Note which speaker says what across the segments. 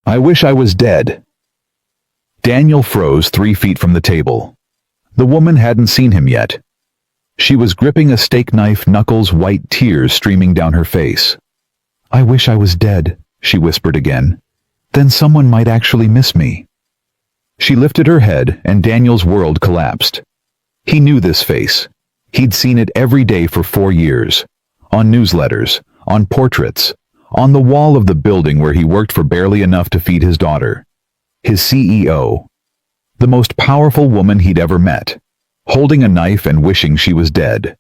Speaker 1: I wish I was dead. Daniel froze 3 feet from the table. The woman hadn't seen him yet. She was gripping a steak knife, knuckles, white tears streaming down her face. I wish I was dead, she whispered again. Then someone might actually miss me. She lifted her head and Daniel's world collapsed. He knew this face. He'd seen it every day for 4 years. On newsletters, on portraits, on the wall of the building where he worked for barely enough to feed his daughter. His CEO. The most powerful woman he'd ever met. Holding a knife and wishing she was dead.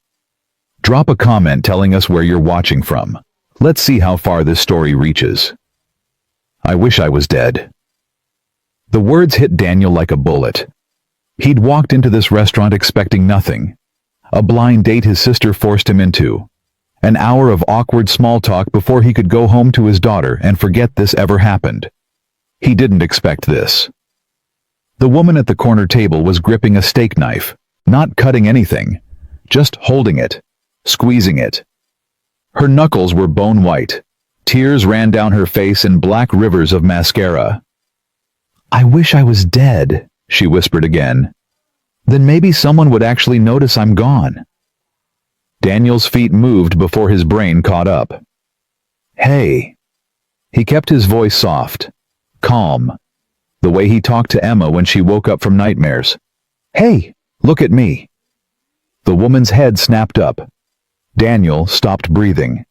Speaker 1: Drop a comment telling us where you're watching from. Let's see how far this story reaches. I wish I was dead. The words hit Daniel like a bullet. He'd walked into this restaurant expecting nothing. A blind date his sister forced him into. An hour of awkward small talk before he could go home to his daughter and forget this ever happened. He didn't expect this. The woman at the corner table was gripping a steak knife, not cutting anything, just holding it, squeezing it. Her knuckles were bone white. Tears ran down her face in black rivers of mascara. I wish I was dead, she whispered again. Then maybe someone would actually notice I'm gone. Daniel's feet moved before his brain caught up. Hey. He kept his voice soft, calm, the way he talked to Emma when she woke up from nightmares. Hey, look at me. The woman's head snapped up. Daniel stopped breathing.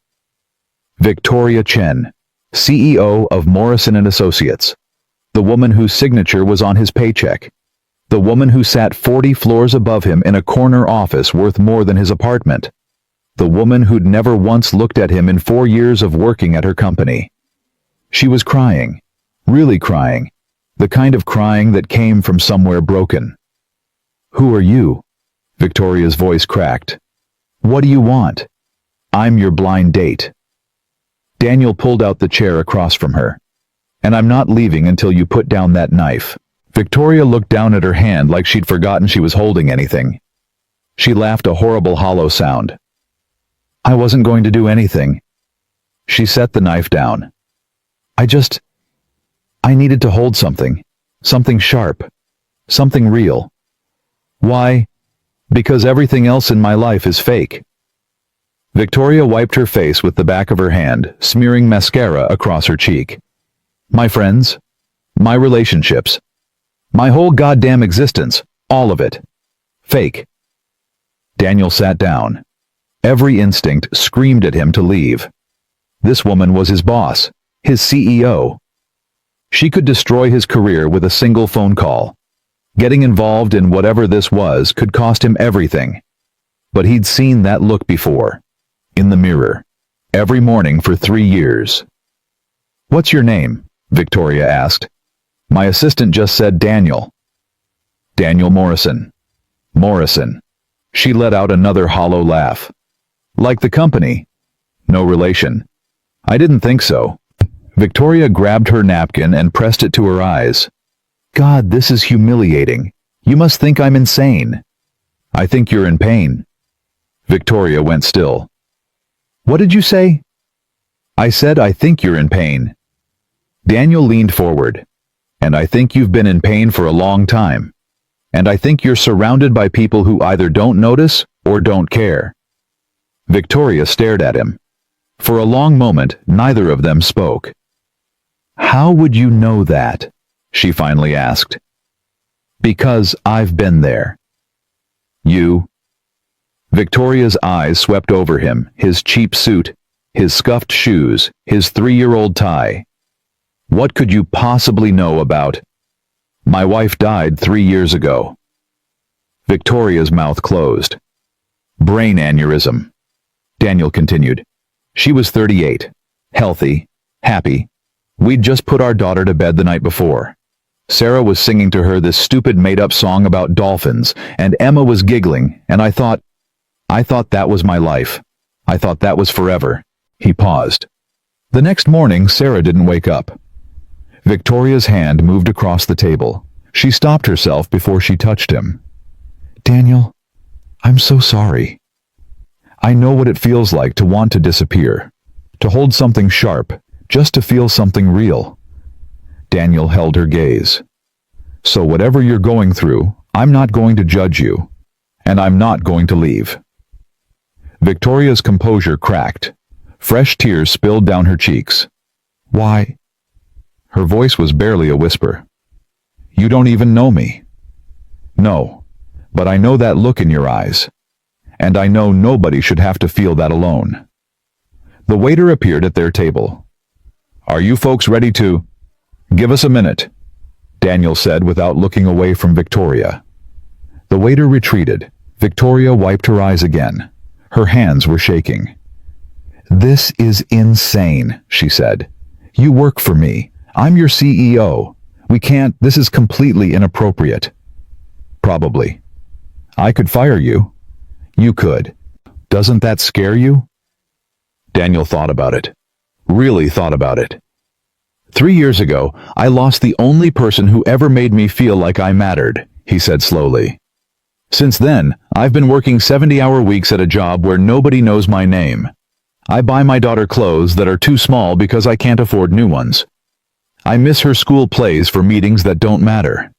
Speaker 1: Victoria Chen, CEO of Morrison & Associates. The woman whose signature was on his paycheck. The woman who sat 40 floors above him in a corner office worth more than his apartment. The woman who'd never once looked at him in 4 years of working at her company. She was crying, really crying, the kind of crying that came from somewhere broken. Who are you? Victoria's voice cracked. What do you want? I'm your blind date. Daniel pulled out the chair across from her. And I'm not leaving until you put down that knife. Victoria looked down at her hand like she'd forgotten she was holding anything. She laughed a horrible hollow sound. I wasn't going to do anything. She set the knife down. I needed to hold something. Something sharp. Something real. Why? Because everything else in my life is fake. Victoria wiped her face with the back of her hand, smearing mascara across her cheek. My friends. My relationships. My whole goddamn existence. All of it. Fake. Daniel sat down. Every instinct screamed at him to leave. This woman was his boss, his CEO. She could destroy his career with a single phone call. Getting involved in whatever this was could cost him everything. But he'd seen that look before. In the mirror. Every morning for 3 years. What's your name? Victoria asked. My assistant just said Daniel. Daniel Morrison. Morrison. She let out another hollow laugh. Like the company? No relation. I didn't think so. Victoria grabbed her napkin and pressed it to her eyes. God, this is humiliating. You must think I'm insane. I think you're in pain. Victoria went still. What did you say? I said I think you're in pain. Daniel leaned forward. And I think you've been in pain for a long time. And I think you're surrounded by people who either don't notice or don't care. Victoria stared at him. For a long moment, neither of them spoke. How would you know that? She finally asked. Because I've been there. You? Victoria's eyes swept over him, his cheap suit, his scuffed shoes, his 3-year-old tie. What could you possibly know about? My wife died 3 years ago. Victoria's mouth closed. Brain aneurysm. Daniel continued. She was 38, healthy, happy. We'd just put our daughter to bed the night before. Sarah was singing to her this stupid made-up song about dolphins, and Emma was giggling, and I thought that was my life. I thought that was forever. He paused. The next morning, Sarah didn't wake up. Victoria's hand moved across the table. She stopped herself before she touched him. Daniel, I'm so sorry. I know what it feels like to want to disappear, to hold something sharp, just to feel something real. Daniel held her gaze. So whatever you're going through, I'm not going to judge you. And I'm not going to leave. Victoria's composure cracked. Fresh tears spilled down her cheeks. Why? Her voice was barely a whisper. You don't even know me. No, but I know that look in your eyes. And I know nobody should have to feel that alone. The waiter appeared at their table. Are you folks ready to? Give us a minute, Daniel said without looking away from Victoria. The waiter retreated. Victoria wiped her eyes again. Her hands were shaking. This is insane, she said. You work for me. I'm your CEO. We can't, this is completely inappropriate. Probably. I could fire you. You could. Doesn't that scare you? Daniel thought about it. Really thought about it. 3 years ago, I lost the only person who ever made me feel like I mattered, he said slowly. Since then, I've been working 70-hour weeks at a job where nobody knows my name. I buy my daughter clothes that are too small because I can't afford new ones. I miss her school plays for meetings that don't matter.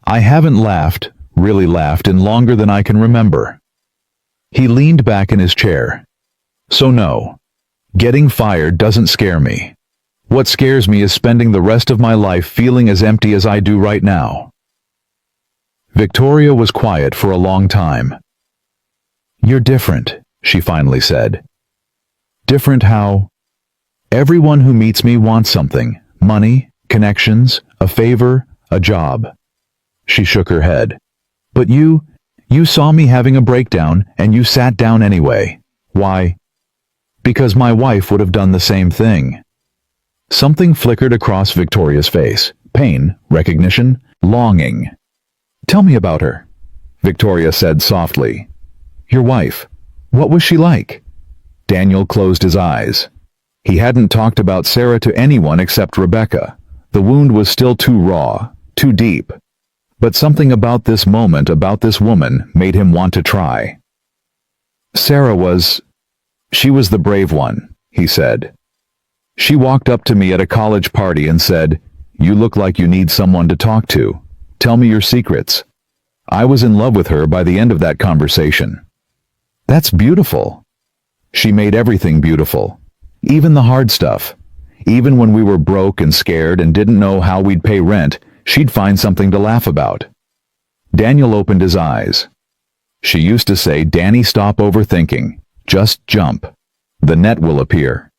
Speaker 1: I haven't laughed, really laughed, in longer than I can remember. He leaned back in his chair. So no, getting fired doesn't scare me. What scares me is spending the rest of my life feeling as empty as I do right now. Victoria was quiet for a long time. You're different, she finally said. Different how? Everyone who meets me wants something. Money, connections, a favor, a job. She shook her head. But you saw me having a breakdown and you sat down anyway. Why? Because my wife would have done the same thing. Something flickered across Victoria's face. Pain, recognition, longing. Tell me about her, Victoria said softly. Your wife. What was she like? Daniel closed his eyes. He hadn't talked about Sarah to anyone except Rebecca. The wound was still too raw, too deep. But something about this moment, about this woman, made him want to try. She was the brave one, he said. She walked up to me at a college party and said, You look like you need someone to talk to. Tell me your secrets. I was in love with her by the end of that conversation. That's beautiful. She made everything beautiful. Even the hard stuff. Even when we were broke and scared and didn't know how we'd pay rent, she'd find something to laugh about. Daniel opened his eyes. She used to say, Danny, stop overthinking. Just jump. The net will appear.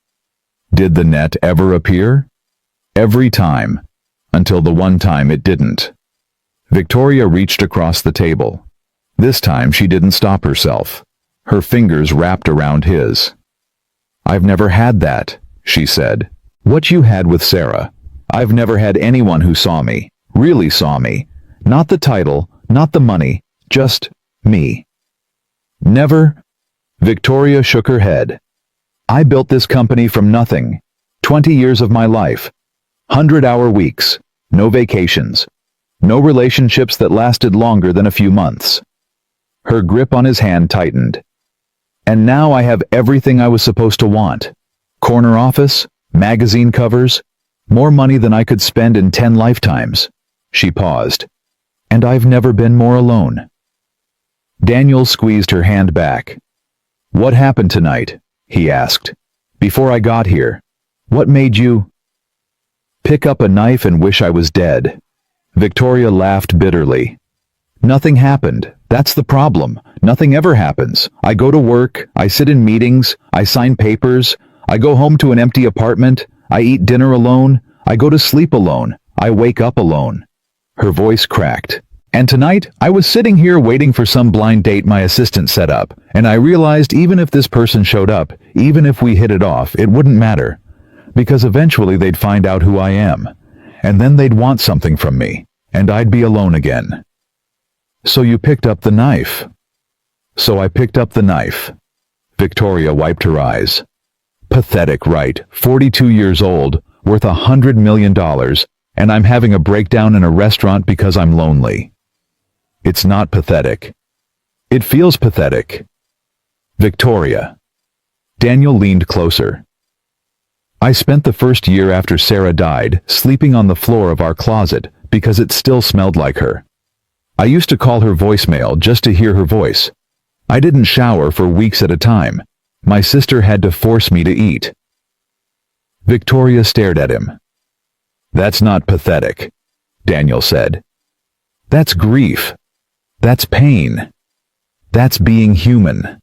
Speaker 1: Did the net ever appear? Every time. Until the one time it didn't. Victoria reached across the table. This time she didn't stop herself. Her fingers wrapped around his. I've never had that, she said. What you had with Sarah. I've never had anyone who saw me, really saw me. Not the title, not the money, just me. Never? Victoria shook her head. I built this company from nothing. 20 years of my life. 100-hour weeks. No vacations. No relationships that lasted longer than a few months. Her grip on his hand tightened. And now I have everything I was supposed to want. Corner office, magazine covers, more money than I could spend in 10 lifetimes. She paused. And I've never been more alone. Daniel squeezed her hand back. What happened tonight? He asked. Before I got here. What made you pick up a knife and wish I was dead? Victoria laughed bitterly. Nothing happened. That's the problem. Nothing ever happens. I go to work, I sit in meetings, I sign papers, I go home to an empty apartment, I eat dinner alone, I go to sleep alone, I wake up alone. Her voice cracked. And tonight, I was sitting here waiting for some blind date my assistant set up, and I realized even if this person showed up, even if we hit it off, it wouldn't matter. Because eventually they'd find out who I am, and then they'd want something from me, and I'd be alone again. So you picked up the knife. So I picked up the knife. Victoria wiped her eyes. Pathetic, right? 42 years old, worth $100 million, and I'm having a breakdown in a restaurant because I'm lonely. It's not pathetic. It feels pathetic. Victoria. Daniel leaned closer. I spent the first year after Sarah died sleeping on the floor of our closet because it still smelled like her. I used to call her voicemail just to hear her voice. I didn't shower for weeks at a time. My sister had to force me to eat. Victoria stared at him. That's not pathetic, Daniel said. That's grief. That's pain. That's being human.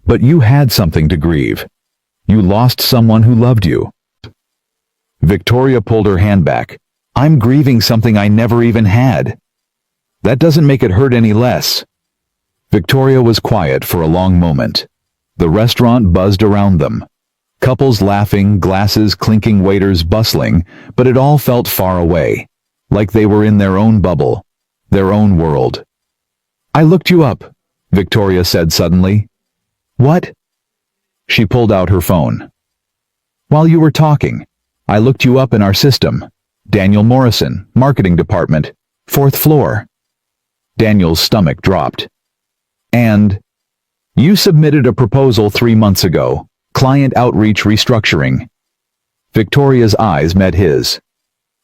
Speaker 1: But you had something to grieve. You lost someone who loved you. Victoria pulled her hand back. I'm grieving something I never even had. That doesn't make it hurt any less. Victoria was quiet for a long moment. The restaurant buzzed around them. Couples laughing, glasses clinking, waiters bustling, but it all felt far away, like they were in their own bubble, their own world. I looked you up, Victoria said suddenly. What? She pulled out her phone. While you were talking, I looked you up in our system. Daniel Morrison, Marketing Department, 4th floor. Daniel's stomach dropped. And you submitted a proposal 3 months ago, client outreach restructuring. Victoria's eyes met his.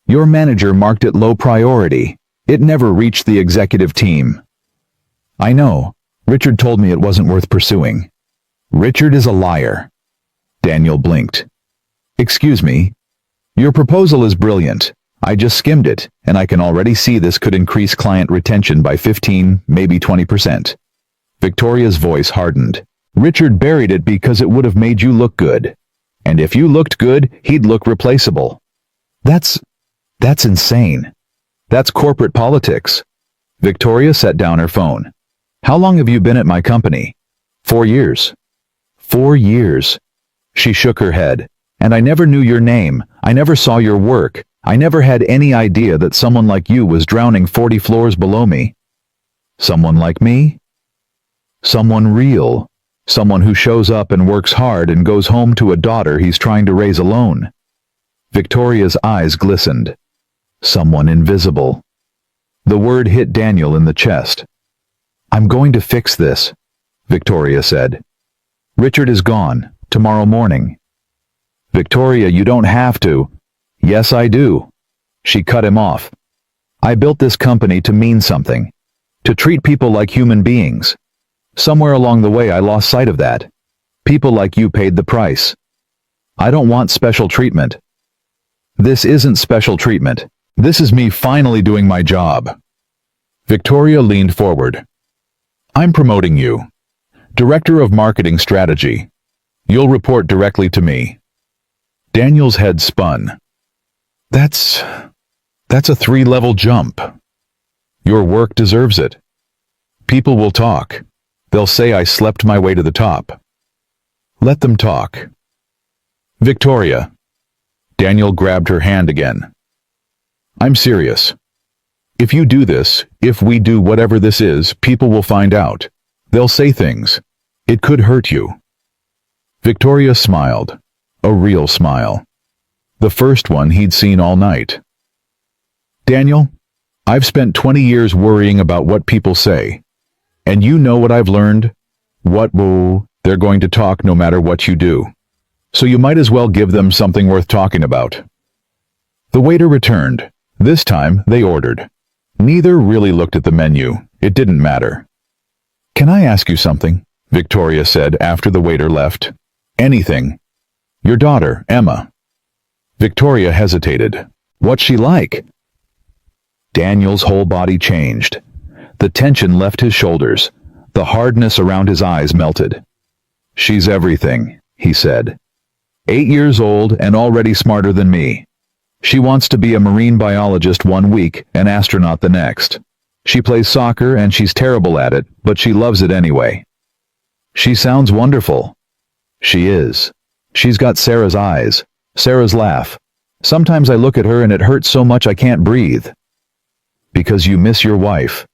Speaker 1: Your manager marked it low priority. It never reached the executive team. I know. Richard told me it wasn't worth pursuing. Richard is a liar. Daniel blinked. Excuse me. Your proposal is brilliant. I just skimmed it, and I can already see this could increase client retention by 15, maybe 20%. Victoria's voice hardened. Richard buried it because it would have made you look good. And if you looked good, he'd look replaceable. That's insane. That's corporate politics. Victoria set down her phone. How long have you been at my company? 4 years. 4 years. She shook her head. And I never knew your name. I never saw your work. I never had any idea that someone like you was drowning 40 floors below me. Someone like me? Someone real. Someone who shows up and works hard and goes home to a daughter he's trying to raise alone. Victoria's eyes glistened. Someone invisible. The word hit Daniel in the chest. I'm going to fix this, Victoria said. Richard is gone, tomorrow morning. Victoria, you don't have to. Yes, I do. She cut him off. I built this company to mean something. To treat people like human beings. Somewhere along the way I lost sight of that. People like you paid the price. I don't want special treatment. This isn't special treatment. This is me finally doing my job. Victoria leaned forward. I'm promoting you. Director of Marketing Strategy. You'll report directly to me. Daniel's head spun. That's a 3-level jump. Your work deserves it. People will talk. They'll say I slept my way to the top. Let them talk. Victoria. Daniel grabbed her hand again. I'm serious. If you do this, if we do whatever this is, people will find out. They'll say things. It could hurt you. Victoria smiled. A real smile. The first one he'd seen all night. Daniel, I've spent 20 years worrying about what people say. And you know what I've learned? They're going to talk no matter what you do. So you might as well give them something worth talking about. The waiter returned. This time, they ordered. Neither really looked at the menu. It didn't matter. Can I ask you something? Victoria said after the waiter left. Anything. Your daughter, Emma. Victoria hesitated. What's she like? Daniel's whole body changed. The tension left his shoulders. The hardness around his eyes melted. She's everything, he said. 8 years old and already smarter than me. She wants to be a marine biologist 1 week, an astronaut the next. She plays soccer and she's terrible at it, but she loves it anyway. She sounds wonderful. She is. She's got Sarah's eyes, Sarah's laugh. Sometimes I look at her and it hurts so much I can't breathe. Because you miss your wife.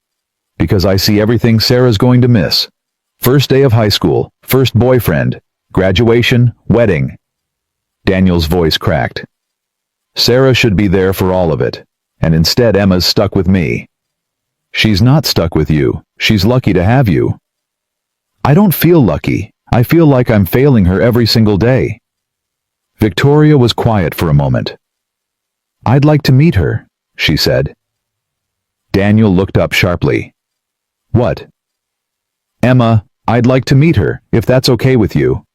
Speaker 1: Because I see everything Sarah's going to miss. First day of high school, first boyfriend, graduation, wedding. Daniel's voice cracked. Sarah should be there for all of it, and instead Emma's stuck with me. She's not stuck with you. She's lucky to have you. I don't feel lucky. I feel like I'm failing her every single day. Victoria was quiet for a moment. "I'd like to meet her," she said. Daniel looked up sharply. "What?" "Emma, I'd like to meet her, if that's okay with you."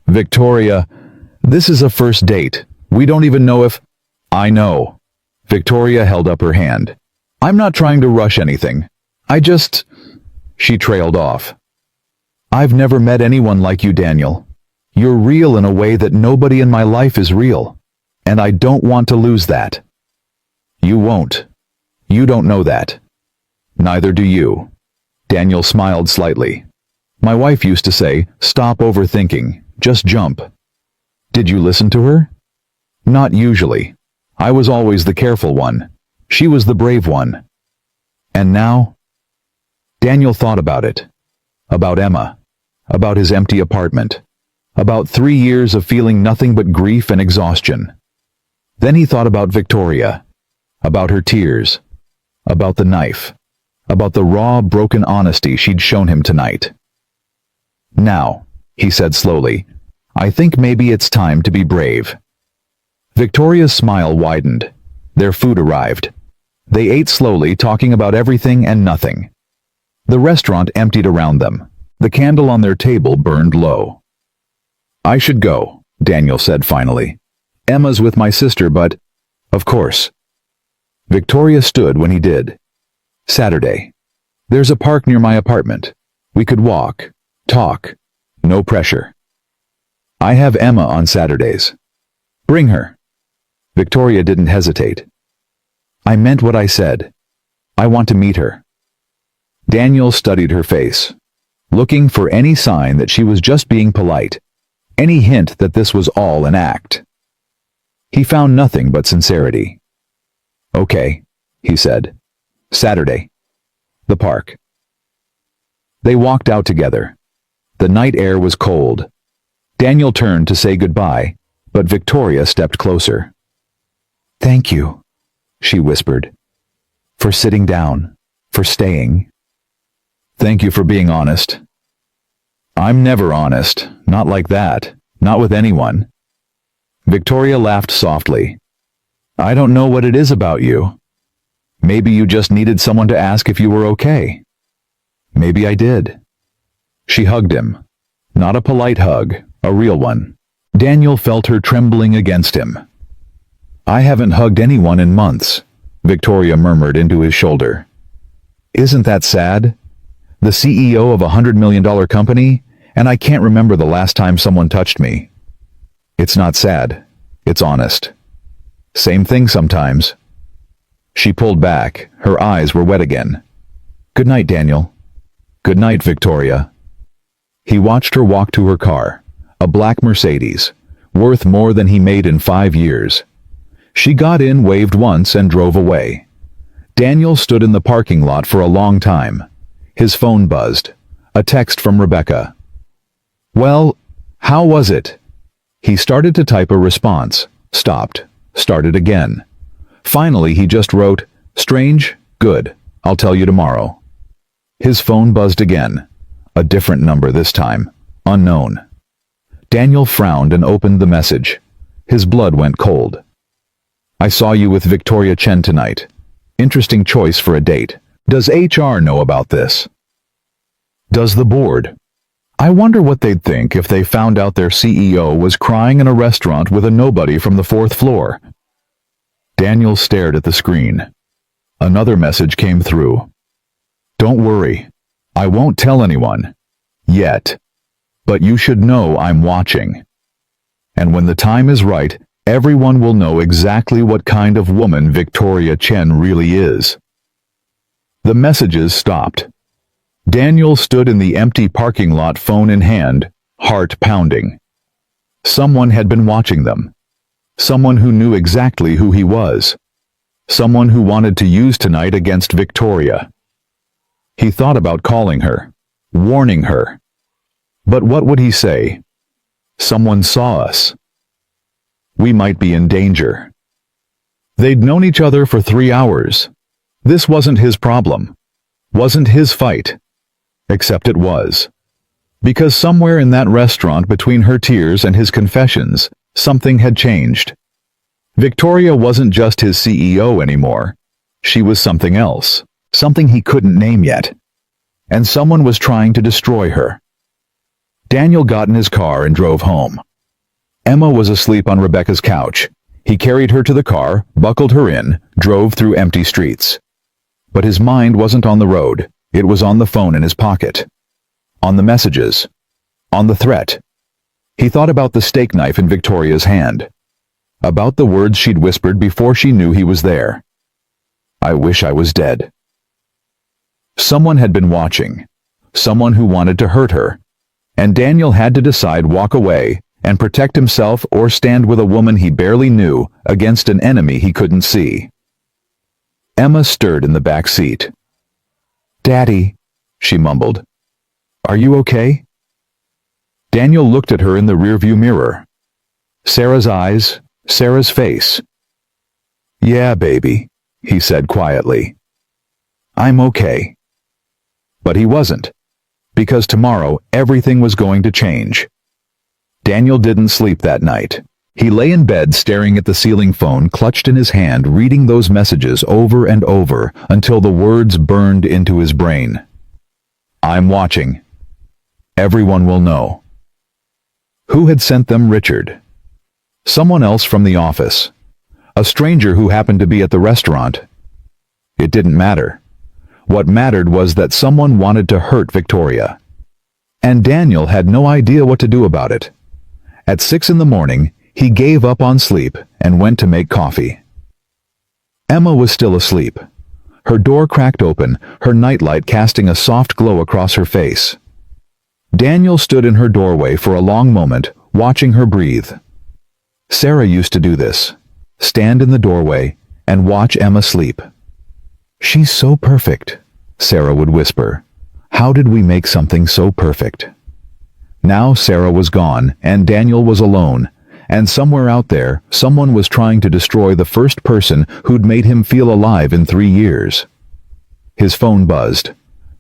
Speaker 1: "Victoria, this is a first date. We don't even know if—" "I know." Victoria held up her hand. "I'm not trying to rush anything. She trailed off. "I've never met anyone like you, Daniel. You're real in a way that nobody in my life is real. And I don't want to lose that." "You won't. You don't know that." "Neither do you." Daniel smiled slightly. "My wife used to say, stop overthinking, just jump." "Did you listen to her?" "Not usually. I was always the careful one. She was the brave one." "And now?" Daniel thought about it. About Emma. About his empty apartment. About 3 years of feeling nothing but grief and exhaustion. Then he thought about Victoria. About her tears. About the knife. About the raw, broken honesty she'd shown him tonight. "Now," he said slowly, "I think maybe it's time to be brave." Victoria's smile widened. Their food arrived. They ate slowly, talking about everything and nothing. The restaurant emptied around them. The candle on their table burned low. "I should go," Daniel said finally. "Emma's with my sister, but—" "Of course." Victoria stood when he did. "Saturday. There's a park near my apartment. We could walk, talk, no pressure. I have Emma on Saturdays. Bring her." Victoria didn't hesitate. "I meant what I said. I want to meet her." Daniel studied her face, looking for any sign that she was just being polite, any hint that this was all an act. He found nothing but sincerity. "Okay," he said. "Saturday. The park." They walked out together. The night air was cold. Daniel turned to say goodbye, but Victoria stepped closer. "Thank you," she whispered. "For sitting down, for staying." "Thank you for being honest." "I'm never honest, not like that, not with anyone." Victoria laughed softly. "I don't know what it is about you. Maybe you just needed someone to ask if you were okay. Maybe I did." She hugged him. Not a polite hug, a real one. Daniel felt her trembling against him. "I haven't hugged anyone in months," Victoria murmured into his shoulder. "Isn't that sad? The CEO of a $100 million company, and I can't remember the last time someone touched me." "It's not sad. It's honest. Same thing sometimes." She pulled back. Her eyes were wet again. "Good night, Daniel." "Good night, Victoria." He watched her walk to her car, a black Mercedes, worth more than he made in 5 years. She got in, waved once, and drove away. Daniel stood in the parking lot for a long time. His phone buzzed. A text from Rebecca. "Well, how was it?" He started to type a response, stopped, started again. Finally, he just wrote, "Strange, good, I'll tell you tomorrow." His phone buzzed again. A different number this time, unknown. Daniel frowned and opened the message. His blood went cold. "I saw you with Victoria Chen tonight. Interesting choice for a date. Does HR know about this? Does the board? I wonder what they'd think if they found out their CEO was crying in a restaurant with a nobody from the 4th floor." Daniel stared at the screen. Another message came through. "Don't worry. I won't tell anyone. Yet. But you should know I'm watching. And when the time is right, everyone will know exactly what kind of woman Victoria Chen really is." The messages stopped. Daniel stood in the empty parking lot, phone in hand, heart pounding. Someone had been watching them. Someone who knew exactly who he was. Someone who wanted to use tonight against Victoria. He thought about calling her, warning her. But what would he say? "Someone saw us. We might be in danger." They'd known each other for 3 hours. This wasn't his problem. Wasn't his fight. Except it was. Because somewhere in that restaurant, between her tears and his confessions, Something had changed. Victoria wasn't just his CEO anymore. She was something else, something he couldn't name yet. And someone was trying to destroy her. Daniel got in his car and drove home. Emma was asleep on Rebecca's couch. He carried her to the car, buckled her in, drove through empty streets. But his mind wasn't on the road. It was on the phone in his pocket. On the messages. On the threat. He thought about the steak knife in Victoria's hand. About the words she'd whispered before she knew he was there. I wish I was dead. Someone had been watching. Someone who wanted to hurt her. And Daniel had to decide walk away and protect himself or stand with a woman he barely knew against an enemy he couldn't see. Emma stirred in the back seat. "Daddy," she mumbled. "Are you okay?" Daniel looked at her in the rearview mirror. Sarah's eyes, Sarah's face. "Yeah, baby," he said quietly. "I'm okay." But he wasn't, because tomorrow everything was going to change. Daniel didn't sleep that night. He lay in bed staring at the ceiling phone clutched in his hand, reading those messages over and over until the words burned into his brain. I'm watching. Everyone will know. Who had sent them Richard? Someone else from the office. A stranger who happened to be at the restaurant. It didn't matter. What mattered was that someone wanted to hurt Victoria. And Daniel had no idea what to do about it. At 6 a.m, he gave up on sleep and went to make coffee. Emma was still asleep. Her door cracked open, her nightlight casting a soft glow across her face. Daniel stood in her doorway for a long moment, watching her breathe. Sarah used to do this. Stand in the doorway and watch Emma sleep. "She's so perfect," Sarah would whisper. "How did we make something so perfect?" Now Sarah was gone, and Daniel was alone, and somewhere out there, someone was trying to destroy the first person who'd made him feel alive in 3 years. His phone buzzed.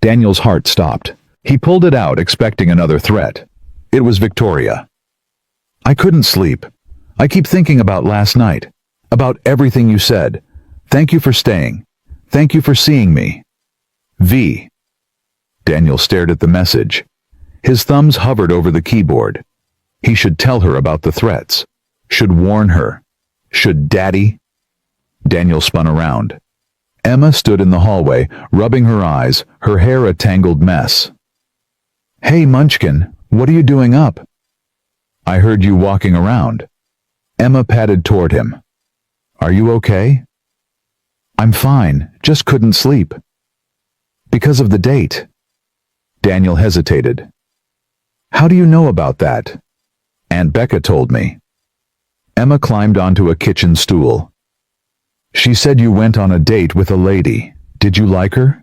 Speaker 1: Daniel's heart stopped. He pulled it out, expecting another threat. It was Victoria. "I couldn't sleep. I keep thinking about last night. About everything you said. Thank you for staying. Thank you for seeing me. V." Daniel stared at the message. His thumbs hovered over the keyboard. He should tell her about the threats. Should warn her. Should Daddy? Daniel spun around. Emma stood in the hallway, rubbing her eyes, her hair a tangled mess. "Hey, Munchkin, what are you doing up?" "I heard you walking around." Emma padded toward him. "Are you okay?" "I'm fine, just couldn't sleep." "Because of the date." Daniel hesitated. "How do you know about that?" "Aunt Becca told me." Emma climbed onto a kitchen stool. "She said you went on a date with a lady. Did you like her?"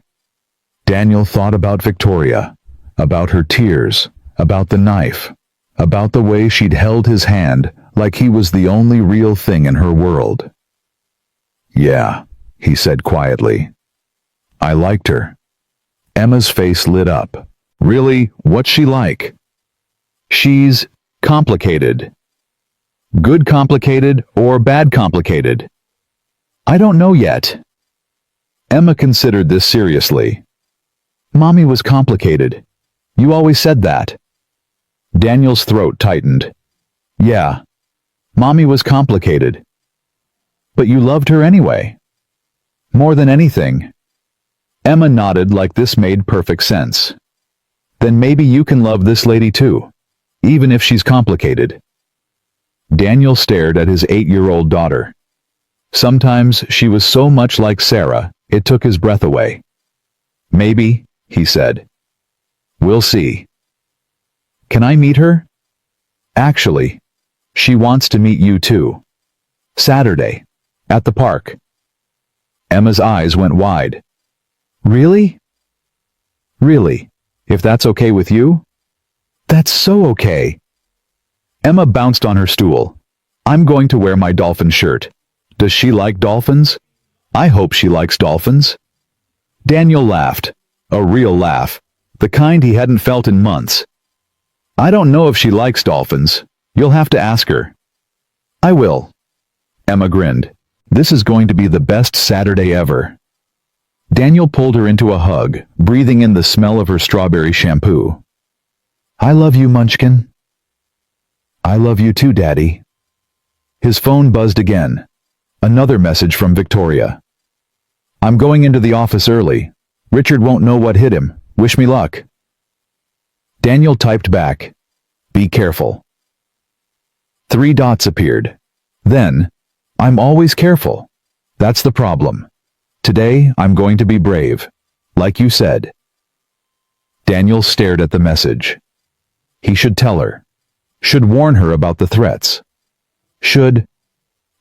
Speaker 1: Daniel thought about Victoria, about her tears, about the knife, about the way she'd held his hand like he was the only real thing in her world. "Yeah," he said quietly. "I liked her." Emma's face lit up. "Really? What's she like?" "She's complicated." "Good complicated or bad complicated?" "I don't know yet." Emma considered this seriously. "Mommy was complicated. You always said that." Daniel's throat tightened. "Yeah, Mommy was complicated. But you loved her anyway." "More than anything." Emma nodded like this made perfect sense. "Then maybe you can love this lady too, even if she's complicated." Daniel stared at his 8-year-old daughter. Sometimes she was so much like Sarah, it took his breath away. "Maybe," he said. "We'll see." "Can I meet her?" "Actually, she wants to meet you too. Saturday, at the park." Emma's eyes went wide. "Really?" "Really, if that's okay with you?" "That's so okay." Emma bounced on her stool. "I'm going to wear my dolphin shirt. Does she like dolphins? I hope she likes dolphins." Daniel laughed. A real laugh. The kind he hadn't felt in months. "I don't know if she likes dolphins. You'll have to ask her." I will. Emma grinned. This is going to be the best Saturday ever. Daniel pulled her into a hug, breathing in the smell of her strawberry shampoo. I love you, Munchkin. I love you too, Daddy. His phone buzzed again. Another message from Victoria. I'm going into the office early. Richard won't know what hit him. Wish me luck. Daniel typed back. Be careful. 3 dots appeared. Then, I'm always careful. That's the problem. Today, I'm going to be brave. Like you said. Daniel stared at the message. He should tell her. Should warn her about the threats. Should.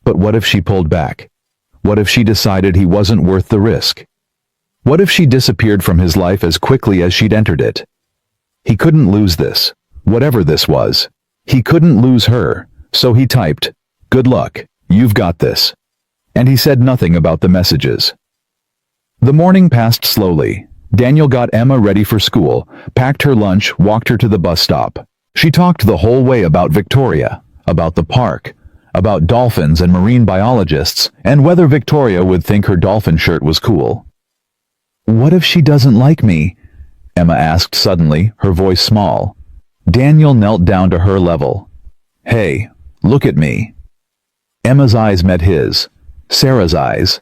Speaker 1: But what if she pulled back? What if she decided he wasn't worth the risk? What if she disappeared from his life as quickly as she'd entered it? He couldn't lose this, whatever this was. He couldn't lose her, so he typed, Good luck, you've got this. And he said nothing about the messages. The morning passed slowly. Daniel got Emma ready for school, packed her lunch, walked her to the bus stop. She talked the whole way about Victoria, about the park, about dolphins and marine biologists, and whether Victoria would think her dolphin shirt was cool. What if she doesn't like me? Emma asked suddenly, her voice small. Daniel knelt down to her level. Hey, look at me. Emma's eyes met his. Sarah's eyes.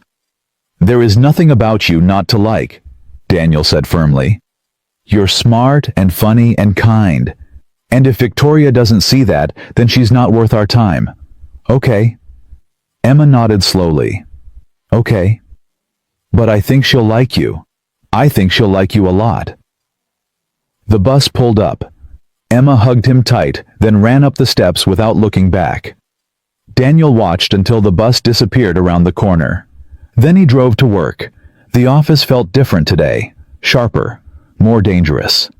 Speaker 1: There is nothing about you not to like, Daniel said firmly. You're smart and funny and kind. And if Victoria doesn't see that, then she's not worth our time. Okay. Emma nodded slowly. Okay. But I think she'll like you. I think she'll like you a lot. The bus pulled up. Emma hugged him tight, then ran up the steps without looking back. Daniel watched until the bus disappeared around the corner. Then he drove to work. The office felt different today. Sharper. More dangerous.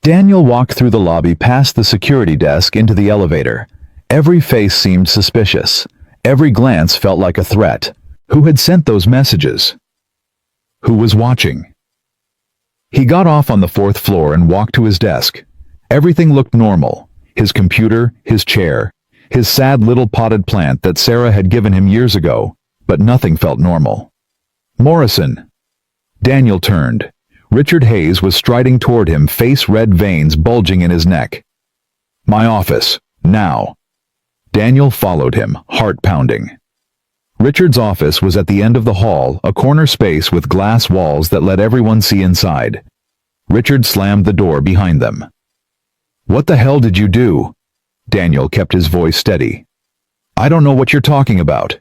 Speaker 1: Daniel walked through the lobby past the security desk into the elevator. Every face seemed suspicious. Every glance felt like a threat. Who had sent those messages? Who was watching? He got off on the 4th floor and walked to his desk. Everything looked normal. His computer, his chair, his sad little potted plant that Sarah had given him years ago, but nothing felt normal. Morrison. Daniel turned. Richard Hayes was striding toward him, face-red veins bulging in his neck. My office, now. Daniel followed him, heart pounding. Richard's office was at the end of the hall, a corner space with glass walls that let everyone see inside. Richard slammed the door behind them. What the hell did you do? Daniel kept his voice steady. I don't know what you're talking about.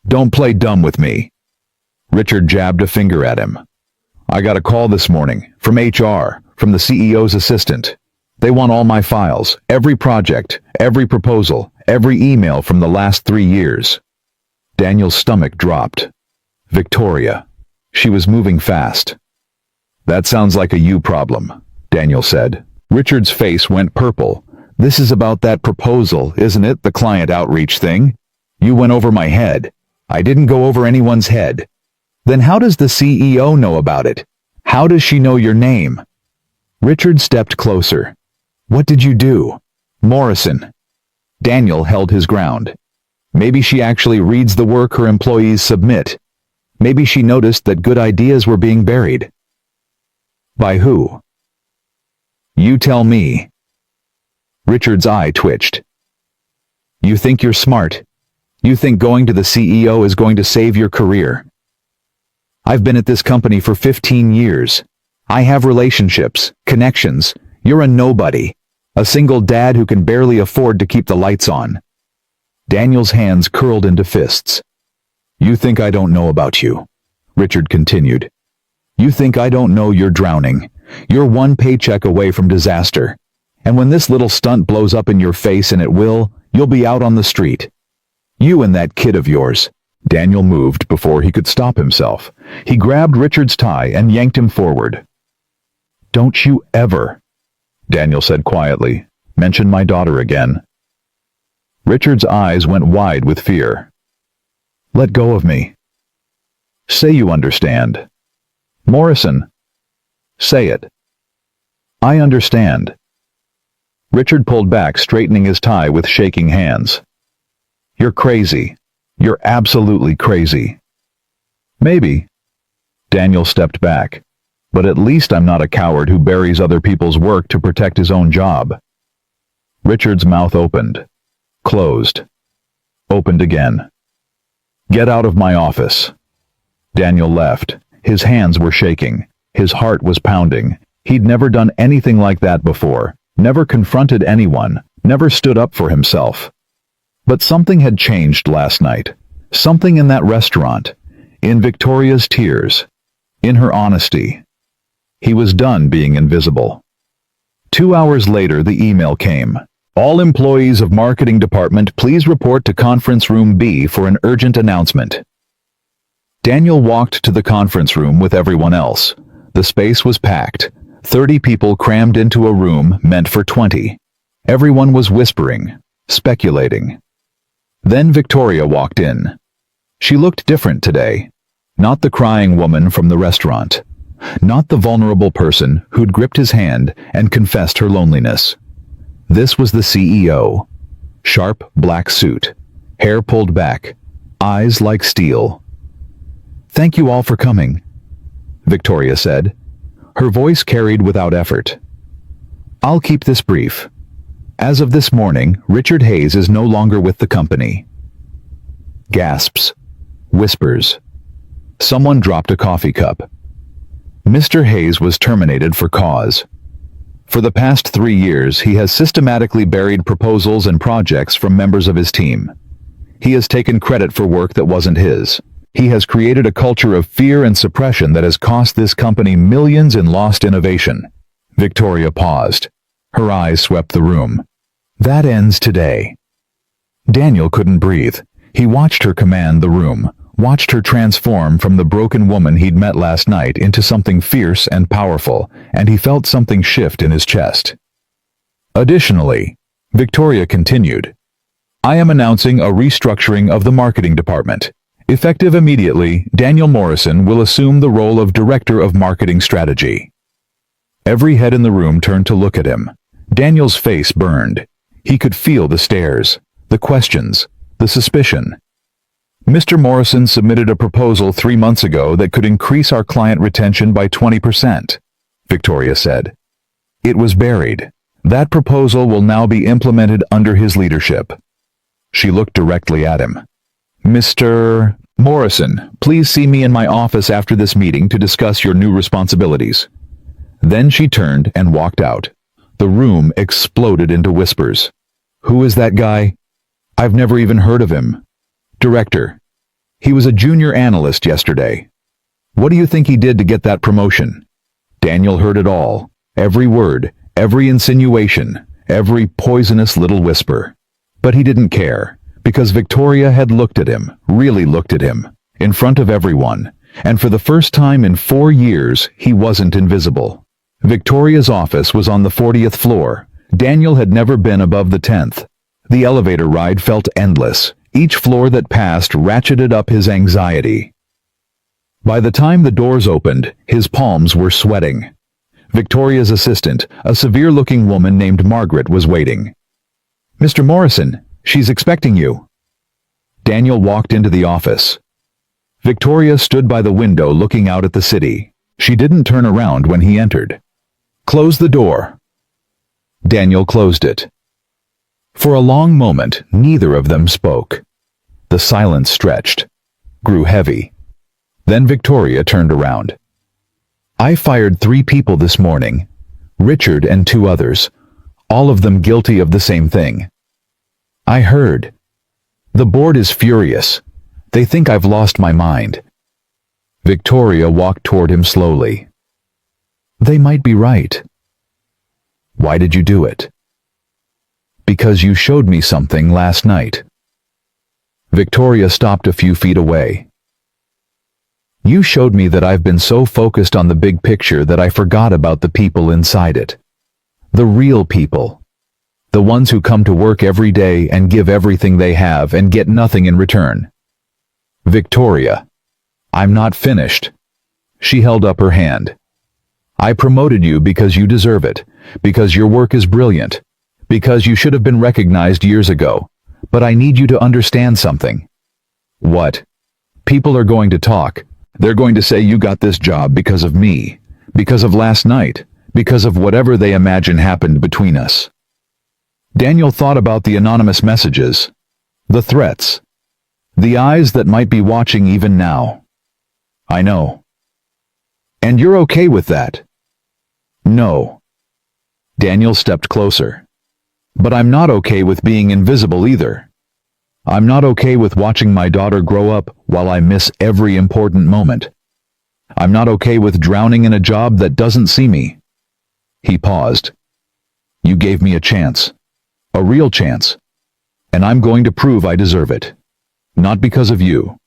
Speaker 1: Don't play dumb with me. Richard jabbed a finger at him. I got a call this morning, from HR, from the CEO's assistant. They want all my files, every project, every proposal, every email from the last 3 years. Daniel's stomach dropped. Victoria. She was moving fast. That sounds like a you problem, Daniel said. Richard's face went purple. This is about that proposal, isn't it, the client outreach thing? You went over my head. I didn't go over anyone's head. Then how does the CEO know about it? How does she know your name? Richard stepped closer. What did you do? Morrison. Daniel held his ground. Maybe she actually reads the work her employees submit. Maybe she noticed that good ideas were being buried. By who? You tell me. Richard's eye twitched. You think you're smart. You think going to the CEO is going to save your career. I've been at this company for 15 years. I have relationships, connections. You're a nobody. A single dad who can barely afford to keep the lights on. Daniel's hands curled into fists. You think I don't know about you, Richard continued. You think I don't know you're drowning. You're one paycheck away from disaster. And when this little stunt blows up in your face, and it will, you'll be out on the street. You and that kid of yours. Daniel moved before he could stop himself. He grabbed Richard's tie and yanked him forward. Don't you ever, Daniel said quietly, mention my daughter again. Richard's eyes went wide with fear. Let go of me. Say you understand. Morrison. Say it. I understand. Richard pulled back, straightening his tie with shaking hands. You're crazy. You're absolutely crazy. Maybe. Daniel stepped back. But at least I'm not a coward who buries other people's work to protect his own job. Richard's mouth opened. Closed. Opened again. Get out of my office. Daniel left. His hands were shaking. His heart was pounding. He'd never done anything like that before. Never confronted anyone. Never stood up for himself. But something had changed last night. Something in that restaurant. In Victoria's tears. In her honesty. He was done being invisible. 2 hours later, the email came. All employees of marketing department, please report to conference room B for an urgent announcement. Daniel walked to the conference room with everyone else. The space was packed. 30 people crammed into a room meant for 20. Everyone was whispering, speculating. Then Victoria walked in. She looked different today. Not the crying woman from the restaurant. Not the vulnerable person who'd gripped his hand and confessed her loneliness. This was the CEO. Sharp black suit, hair pulled back, eyes like steel. Thank you all for coming, Victoria said. Her voice carried without effort. I'll keep this brief. As of this morning, Richard Hayes is no longer with the company. Gasps. Whispers. Someone dropped a coffee cup. Mr. Hayes was terminated for cause. For the past 3 years, he has systematically buried proposals and projects from members of his team. He has taken credit for work that wasn't his. He has created a culture of fear and suppression that has cost this company millions in lost innovation. Victoria paused. Her eyes swept the room. That ends today. Daniel couldn't breathe. He watched her command the room, watched her transform from the broken woman he'd met last night into something fierce and powerful, and he felt something shift in his chest. Additionally, Victoria continued, I am announcing a restructuring of the marketing department. Effective immediately, Daniel Morrison will assume the role of Director of Marketing Strategy. Every head in the room turned to look at him. Daniel's face burned. He could feel the stares, the questions, the suspicion. Mr. Morrison submitted a proposal 3 months ago that could increase our client retention by 20%, Victoria said. It was buried. That proposal will now be implemented under his leadership. She looked directly at him. Mr. Morrison, please see me in my office after this meeting to discuss your new responsibilities. Then she turned and walked out. The room exploded into whispers. Who is that guy? I've never even heard of him. Director. He was a junior analyst yesterday. What do you think he did to get that promotion? Daniel heard it all. Every word, every insinuation, every poisonous little whisper. But he didn't care, because Victoria had looked at him, really looked at him, in front of everyone, and for the first time in 4 years, he wasn't invisible. Victoria's office was on the 40th floor. Daniel had never been above the 10th. The elevator ride felt endless. Each floor that passed ratcheted up his anxiety. By the time the doors opened, his palms were sweating. Victoria's assistant, a severe-looking woman named Margaret, was waiting. Mr. Morrison, she's expecting you. Daniel walked into the office. Victoria stood by the window looking out at the city. She didn't turn around when he entered. Close the door. Daniel closed it. For a long moment, neither of them spoke. The silence stretched, grew heavy. Then Victoria turned around. I fired 3 people this morning, Richard and 2 others, all of them guilty of the same thing. I heard. The board is furious. They think I've lost my mind. Victoria walked toward him slowly. They might be right. Why did you do it? Because you showed me something last night. Victoria stopped a few feet away. You showed me that I've been so focused on the big picture that I forgot about the people inside it. The real people. The ones who come to work every day and give everything they have and get nothing in return. Victoria. I'm not finished. She held up her hand. I promoted you because you deserve it, because your work is brilliant, because you should have been recognized years ago. but I need you to understand something. What? People are going to talk. They're going to say you got this job because of me, because of last night, because of whatever they imagine happened between us. Daniel thought about the anonymous messages, the threats, the eyes that might be watching even now. I know. And you're okay with that? No. Daniel stepped closer. But I'm not okay with being invisible either. I'm not okay with watching my daughter grow up while I miss every important moment. I'm not okay with drowning in a job that doesn't see me. He paused. You gave me a chance. A real chance. And I'm going to prove I deserve it. Not because of you.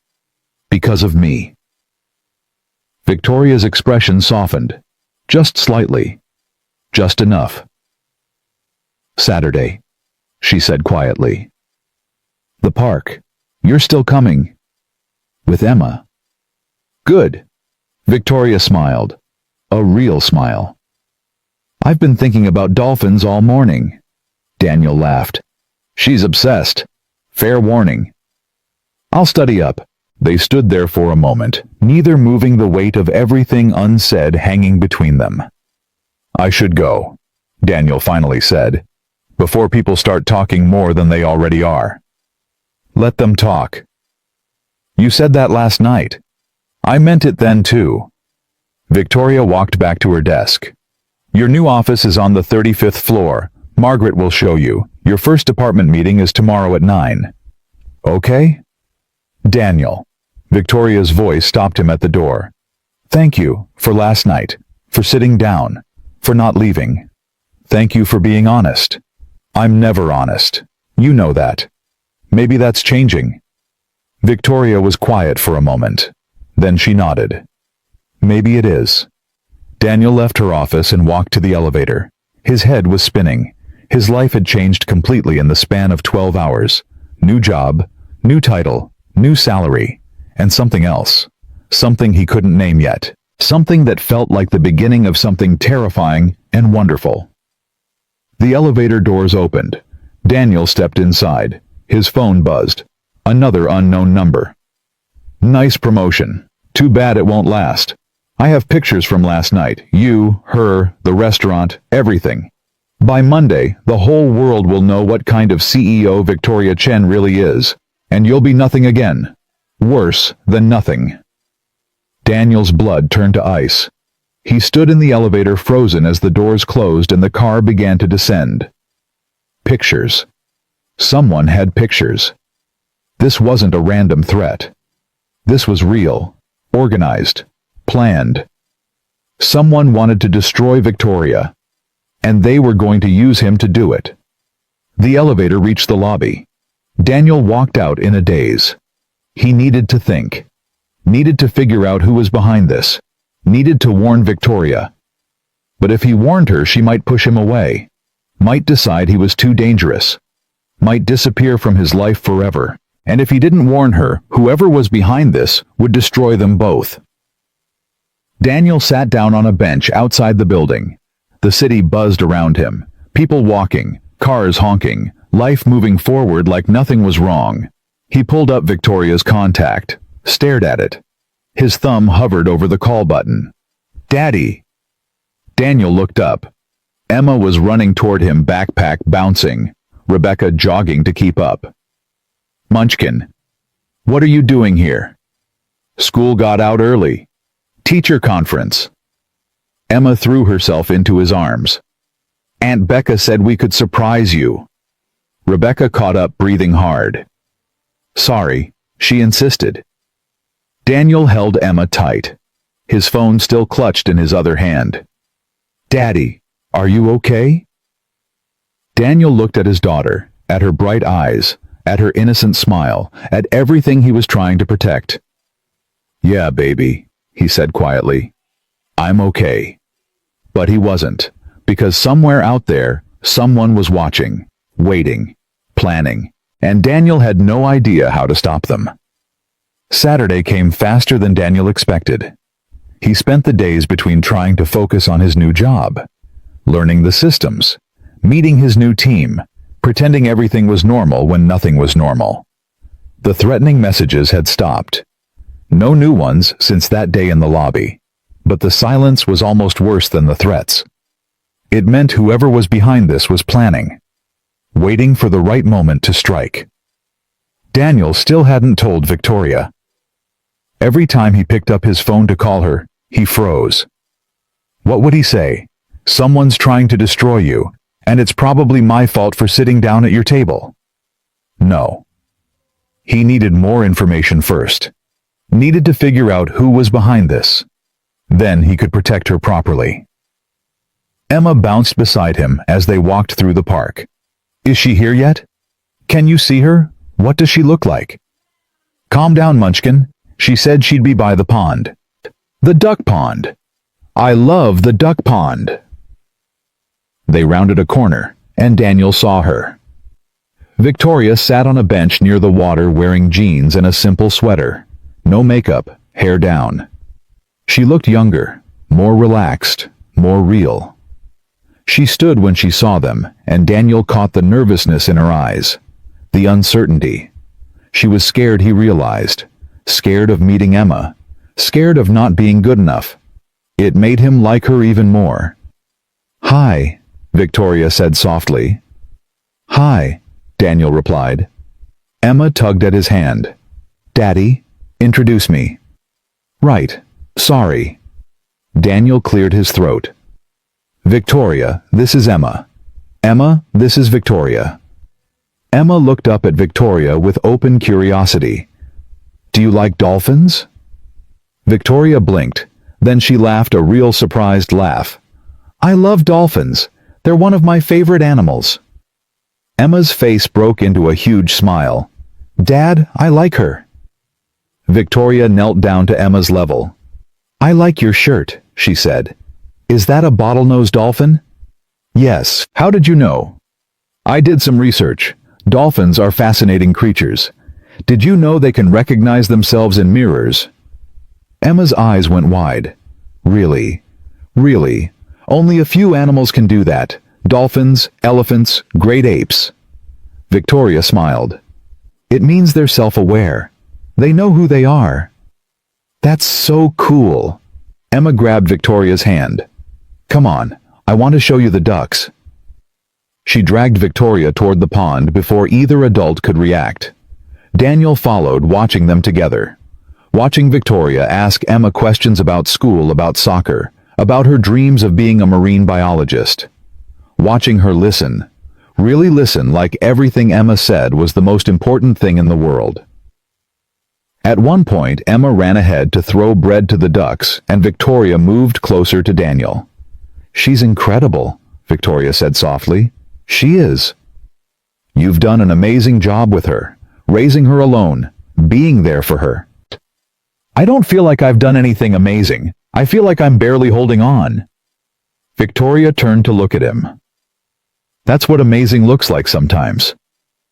Speaker 1: Because of me. Victoria's expression softened. Just slightly. Just enough. Saturday, she said quietly. The park. You're still coming. With Emma. Good. Victoria smiled. A real smile. I've been thinking about dolphins all morning. Daniel laughed. She's obsessed. Fair warning. I'll study up. They stood there for a moment, neither moving, the weight of everything unsaid hanging between them. I should go, Daniel finally said, before people start talking more than they already are. Let them talk. You said that last night. I meant it then too. Victoria walked back to her desk. Your new office is on the 35th floor. Margaret will show you. Your first department meeting is tomorrow at 9. Okay? Daniel. Victoria's voice stopped him at the door. Thank you for last night, for sitting down, for not leaving. Thank you for being honest. I'm never honest. You know that. Maybe that's changing. Victoria was quiet for a moment. Then she nodded. Maybe it is. Daniel left her office and walked to the elevator. His head was spinning. His life had changed completely in the span of 12 hours. New job, new title, new salary, and something else. Something he couldn't name yet. Something that felt like the beginning of something terrifying and wonderful. The elevator doors opened. Daniel stepped inside. His phone buzzed. Another unknown number. Nice promotion. Too bad it won't last. I have pictures from last night. You, her, the restaurant, everything. By Monday, the whole world will know what kind of CEO Victoria Chen really is. And you'll be nothing again. Worse than nothing. Daniel's blood turned to ice. He stood in the elevator frozen as the doors closed and the car began to descend. Pictures. Someone had pictures. This wasn't a random threat. This was real, organized, planned. Someone wanted to destroy Victoria, and they were going to use him to do it. The elevator reached the lobby. Daniel walked out in a daze. He needed to think. Needed to figure out who was behind this. Needed to warn Victoria. But if he warned her, she might push him away. Might decide he was too dangerous. Might disappear from his life forever. And if he didn't warn her, whoever was behind this would destroy them both. Daniel sat down on a bench outside the building. The city buzzed around him. People walking, cars honking, life moving forward like nothing was wrong. He pulled up Victoria's contact, stared at it. His thumb hovered over the call button. Daddy! Daniel looked up. Emma was running toward him, backpack bouncing, Rebecca jogging to keep up. Munchkin. What are you doing here? School got out early. Teacher conference. Emma threw herself into his arms. Aunt Becca said we could surprise you. Rebecca caught up, breathing hard. Sorry, she insisted. Daniel held Emma tight. His phone still clutched in his other hand. Daddy, are you okay? Daniel looked at his daughter, at her bright eyes, at her innocent smile, at everything he was trying to protect. Yeah, baby, he said quietly. I'm okay. But he wasn't, because somewhere out there, someone was watching, waiting, planning, and Daniel had no idea how to stop them. Saturday came faster than Daniel expected. He spent the days between trying to focus on his new job, learning the systems, meeting his new team, pretending everything was normal when nothing was normal. The threatening messages had stopped. No new ones since that day in the lobby. But the silence was almost worse than the threats. It meant whoever was behind this was planning, waiting for the right moment to strike. Daniel still hadn't told Victoria. Every time he picked up his phone to call her, he froze. What would he say? Someone's trying to destroy you, and it's probably my fault for sitting down at your table. No. He needed more information first. Needed to figure out who was behind this. Then he could protect her properly. Emma bounced beside him as they walked through the park. Is she here yet? Can you see her? What does she look like? Calm down, Munchkin. She said she'd be by the pond. The duck pond. I love the duck pond. They rounded a corner, and Daniel saw her. Victoria sat on a bench near the water wearing jeans and a simple sweater. No makeup, hair down. She looked younger, more relaxed, more real. She stood when she saw them, and Daniel caught the nervousness in her eyes, the uncertainty. She was scared, he realized. Scared of meeting Emma. Scared of not being good enough. It made him like her even more. Hi, Victoria said softly. Hi, Daniel replied. Emma tugged at his hand. Daddy, introduce me. Right, sorry. Daniel cleared his throat. Victoria, this is Emma. Emma, this is Victoria. Emma looked up at Victoria with open curiosity. Do you like dolphins? Victoria blinked. Then she laughed a real surprised laugh. I love dolphins. They're one of my favorite animals. Emma's face broke into a huge smile. Dad, I like her. Victoria knelt down to Emma's level. I like your shirt, she said. Is that a bottlenose dolphin? Yes. How did you know? I did some research. Dolphins are fascinating creatures. Did you know they can recognize themselves in mirrors? Emma's eyes went wide. Really? Really? Only a few animals can do that. Dolphins, elephants, great apes. Victoria smiled. It means they're self-aware. They know who they are. That's so cool. Emma grabbed Victoria's hand. Come on, I want to show you the ducks. She dragged Victoria toward the pond before either adult could react. Daniel followed, watching them together. Watching Victoria ask Emma questions about school, about soccer, about her dreams of being a marine biologist. Watching her listen, really listen like everything Emma said was the most important thing in the world. At one point, Emma ran ahead to throw bread to the ducks, and Victoria moved closer to Daniel. She's incredible, Victoria said softly. She is. You've done an amazing job with her, raising her alone, being there for her. I don't feel like I've done anything amazing. I feel like I'm barely holding on. Victoria turned to look at him. That's what amazing looks like sometimes.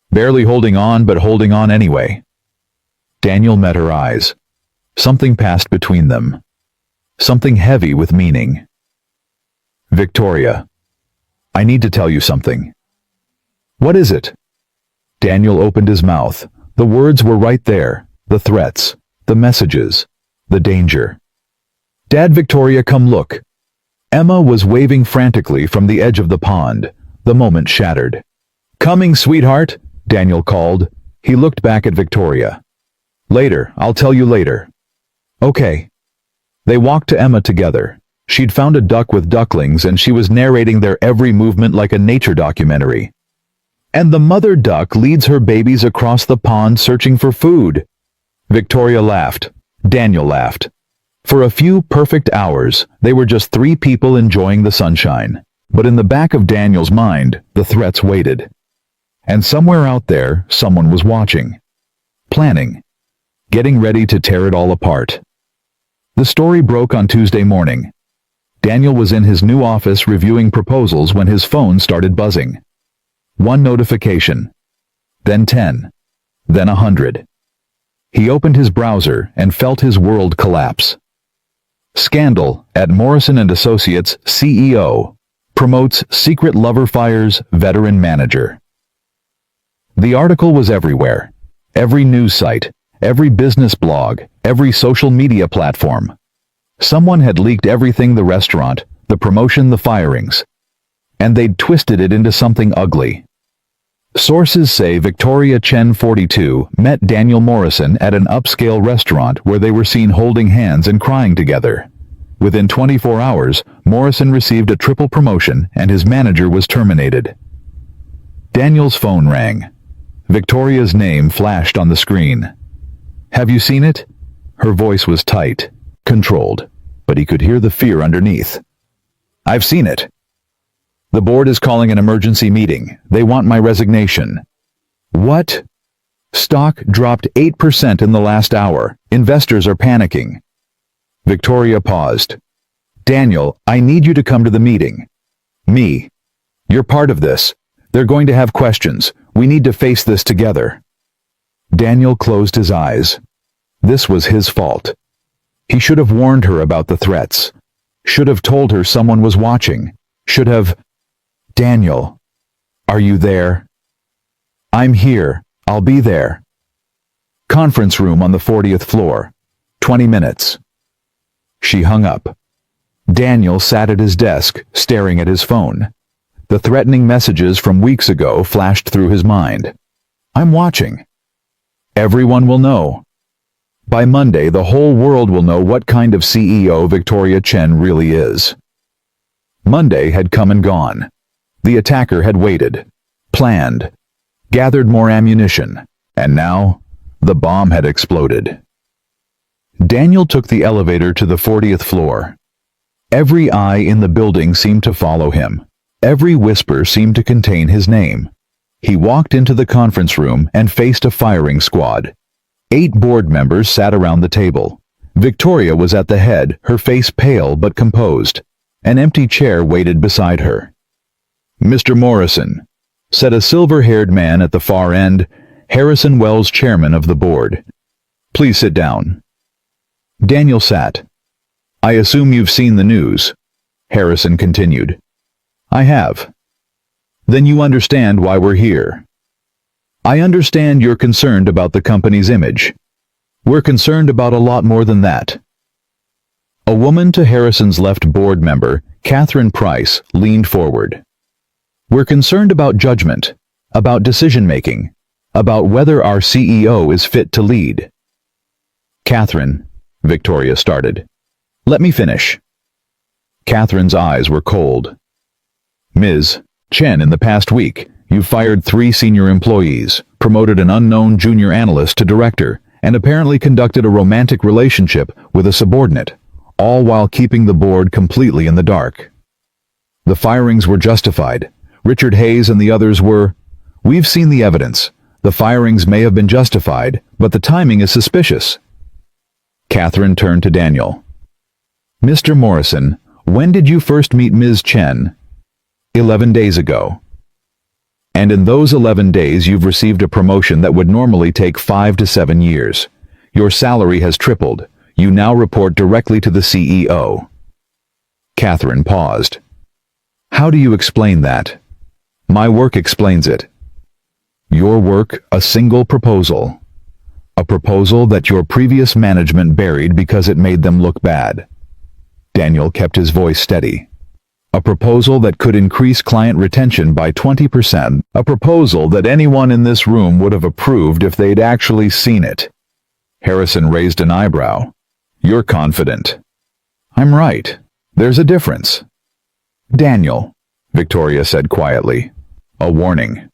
Speaker 1: Barely holding on, but holding on anyway. Daniel met her eyes. Something passed between them. Something heavy with meaning. Victoria, I need to tell you something. What is it? Daniel opened his mouth. The words were right there. The threats, the messages, the danger. Dad, Victoria, come look. Emma was waving frantically from the edge of the pond. The moment shattered. Coming, sweetheart, Daniel called. He looked back at Victoria. Later, I'll tell you later. Okay. They walked to Emma together. She'd found a duck with ducklings and she was narrating their every movement like a nature documentary. And the mother duck leads her babies across the pond searching for food. Victoria laughed. Daniel laughed. For a few perfect hours, they were just three people enjoying the sunshine. But in the back of Daniel's mind, the threats waited. And somewhere out there, someone was watching. Planning. Getting ready to tear it all apart. The story broke on Tuesday morning. Daniel was in his new office reviewing proposals when his phone started buzzing. One notification. Then 10. Then 100. He opened his browser and felt his world collapse. Scandal at Morrison & Associates CEO. Promotes secret lover fires veteran manager. The article was everywhere. Every news site, every business blog, every social media platform. Someone had leaked everything: the restaurant, the promotion, the firings. And they'd twisted it into something ugly. Sources say Victoria Chen, 42, met Daniel Morrison at an upscale restaurant where they were seen holding hands and crying together. Within 24 hours, Morrison received a triple promotion and his manager was terminated. Daniel's phone rang. Victoria's name flashed on the screen. "Have you seen it?" Her voice was tight, controlled, but he could hear the fear underneath. "I've seen it. The board is calling an emergency meeting. They want my resignation." "What?" "Stock dropped 8% in the last hour. Investors are panicking." Victoria paused. "Daniel, I need you to come to the meeting." "Me? You're part of this. They're going to have questions. We need to face this together." Daniel closed his eyes. This was his fault. He should have warned her about the threats. Should have told her someone was watching. Should have... "Daniel, are you there?" "I'm here. I'll be there." "Conference room on the 40th floor. 20 minutes. She hung up. Daniel sat at his desk, staring at his phone. The threatening messages from weeks ago flashed through his mind. "I'm watching. Everyone will know. By Monday, the whole world will know what kind of CEO Victoria Chen really is." Monday had come and gone. The attacker had waited, planned, gathered more ammunition, and now the bomb had exploded. Daniel took the elevator to the 40th floor. Every eye in the building seemed to follow him. Every whisper seemed to contain his name. He walked into the conference room and faced a firing squad. 8 board members sat around the table. Victoria was at the head, her face pale but composed. An empty chair waited beside her. "Mr. Morrison," said a silver-haired man at the far end, Harrison Wells, chairman of the board. "Please sit down." Daniel sat. "I assume you've seen the news," Harrison continued. "I have." "Then you understand why we're here." "I understand you're concerned about the company's image. We're concerned about a lot more than that." A woman to Harrison's left, board member, Catherine Price, leaned forward. "We're concerned about judgment, about decision-making, about whether our CEO is fit to lead." "Catherine," Victoria started. "Let me finish." Catherine's eyes were cold. "Ms. Chen, in the past week, you've fired 3 senior employees, promoted an unknown junior analyst to director, and apparently conducted a romantic relationship with a subordinate, all while keeping the board completely in the dark. The firings were justified. Richard Hayes and the others were. We've seen the evidence. The firings may have been justified, but the timing is suspicious." Catherine turned to Daniel. "Mr. Morrison, when did you first meet Ms. Chen?" 11 days ago. "And in those 11 days you've received a promotion that would normally take 5 to 7 years. Your salary has tripled. You now report directly to the CEO." Catherine paused. "How do you explain that?" "My work explains it." "Your work, a single proposal. A proposal that your previous management buried because it made them look bad." Daniel kept his voice steady. "A proposal that could increase client retention by 20%. A proposal that anyone in this room would have approved if they'd actually seen it." Harrison raised an eyebrow. "You're confident." "I'm right. There's a difference." "Daniel," Victoria said quietly. "A warning."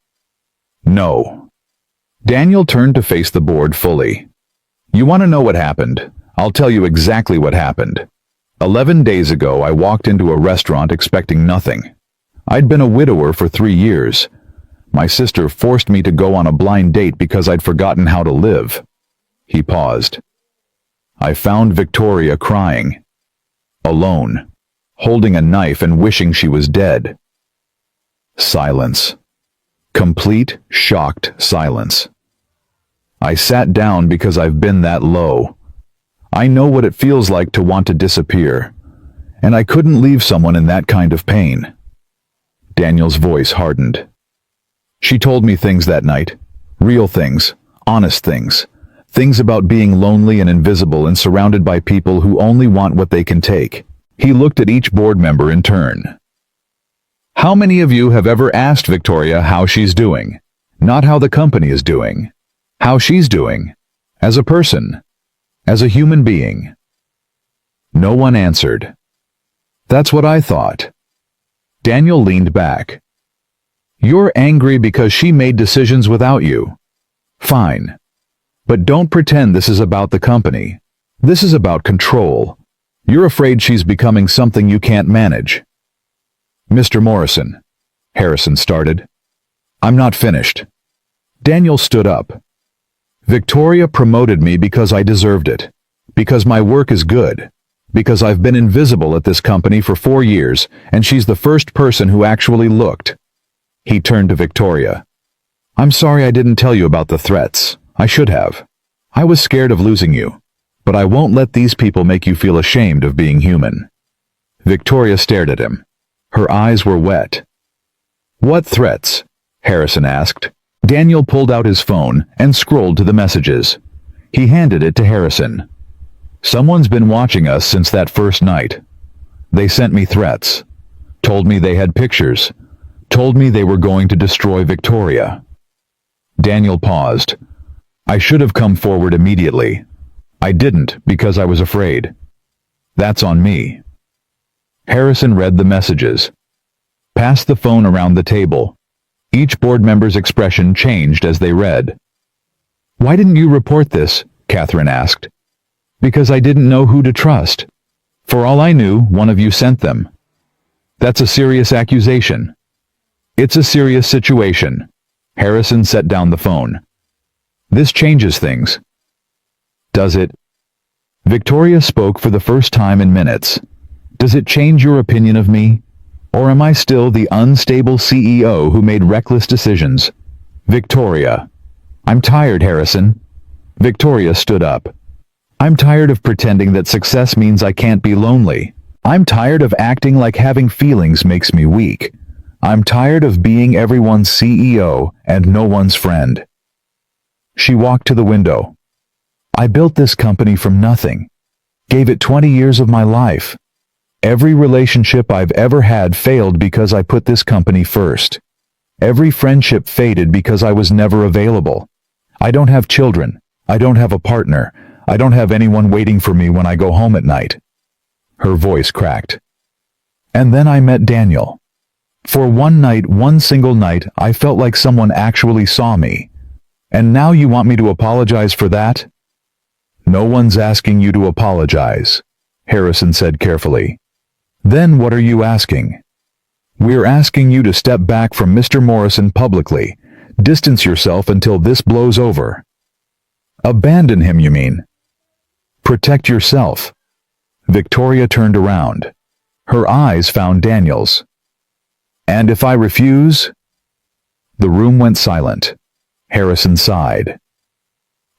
Speaker 1: "No." Daniel turned to face the board fully. "You want to know what happened? I'll tell you exactly what happened. 11 days ago I walked into a restaurant expecting nothing. I'd been a widower for 3 years. My sister forced me to go on a blind date because I'd forgotten how to live." He paused. "I found Victoria crying. Alone. Holding a knife and wishing she was dead." Silence. Complete, shocked silence. "I sat down because I've been that low. I know what it feels like to want to disappear, and I couldn't leave someone in that kind of pain." Daniel's voice hardened. "She told me things that night. Real things, honest things. Things about being lonely and invisible and surrounded by people who only want what they can take. He looked at each board member in turn. How many of you have ever asked Victoria how she's doing? Not how the company is doing. How she's doing. As a person. As a human being. No one answered. That's what I thought. Daniel leaned back. You're angry because she made decisions without you. Fine. But don't pretend this is about the company. This is about control. You're afraid she's becoming something you can't manage. Mr. Morrison, Harrison started. I'm not finished. Daniel stood up. Victoria promoted me because I deserved it. Because my work is good. Because I've been invisible at this company for 4 years, and she's the first person who actually looked. He turned to Victoria. I'm sorry I didn't tell you about the threats. I should have. I was scared of losing you. But I won't let these people make you feel ashamed of being human. Victoria stared at him. Her eyes were wet. What threats? Harrison asked. Daniel pulled out his phone and scrolled to the messages. He handed it to Harrison. Someone's been watching us since that first night. They sent me threats. Told me they had pictures. Told me they were going to destroy Victoria. Daniel paused. I should have come forward immediately. I didn't because I was afraid. That's on me. Harrison read the messages. Passed the phone around the table. Each board member's expression changed as they read. Why didn't you report this? Catherine asked. Because I didn't know who to trust. For all I knew, one of you sent them. That's a serious accusation. It's a serious situation. Harrison set down the phone. This changes things. Does it? Victoria spoke for the first time in minutes. Does it change your opinion of me? Or am I still the unstable CEO who made reckless decisions? Victoria. I'm tired, Harrison. Victoria stood up. I'm tired of pretending that success means I can't be lonely. I'm tired of acting like having feelings makes me weak. I'm tired of being everyone's CEO and no one's friend. She walked to the window. I built this company from nothing. Gave it 20 years of my life. Every relationship I've ever had failed because I put this company first. Every friendship faded because I was never available. I don't have children. I don't have a partner. I don't have anyone waiting for me when I go home at night. Her voice cracked. And then I met Daniel. For one night, one single night, I felt like someone actually saw me. And now you want me to apologize for that? No one's asking you to apologize, Harrison said carefully. Then what are you asking? We're asking you to step back from Mr. Morrison publicly. Distance yourself until this blows over. Abandon him, you mean? Protect yourself. Victoria turned around. Her eyes found Daniel's. And if I refuse? The room went silent. Harrison sighed.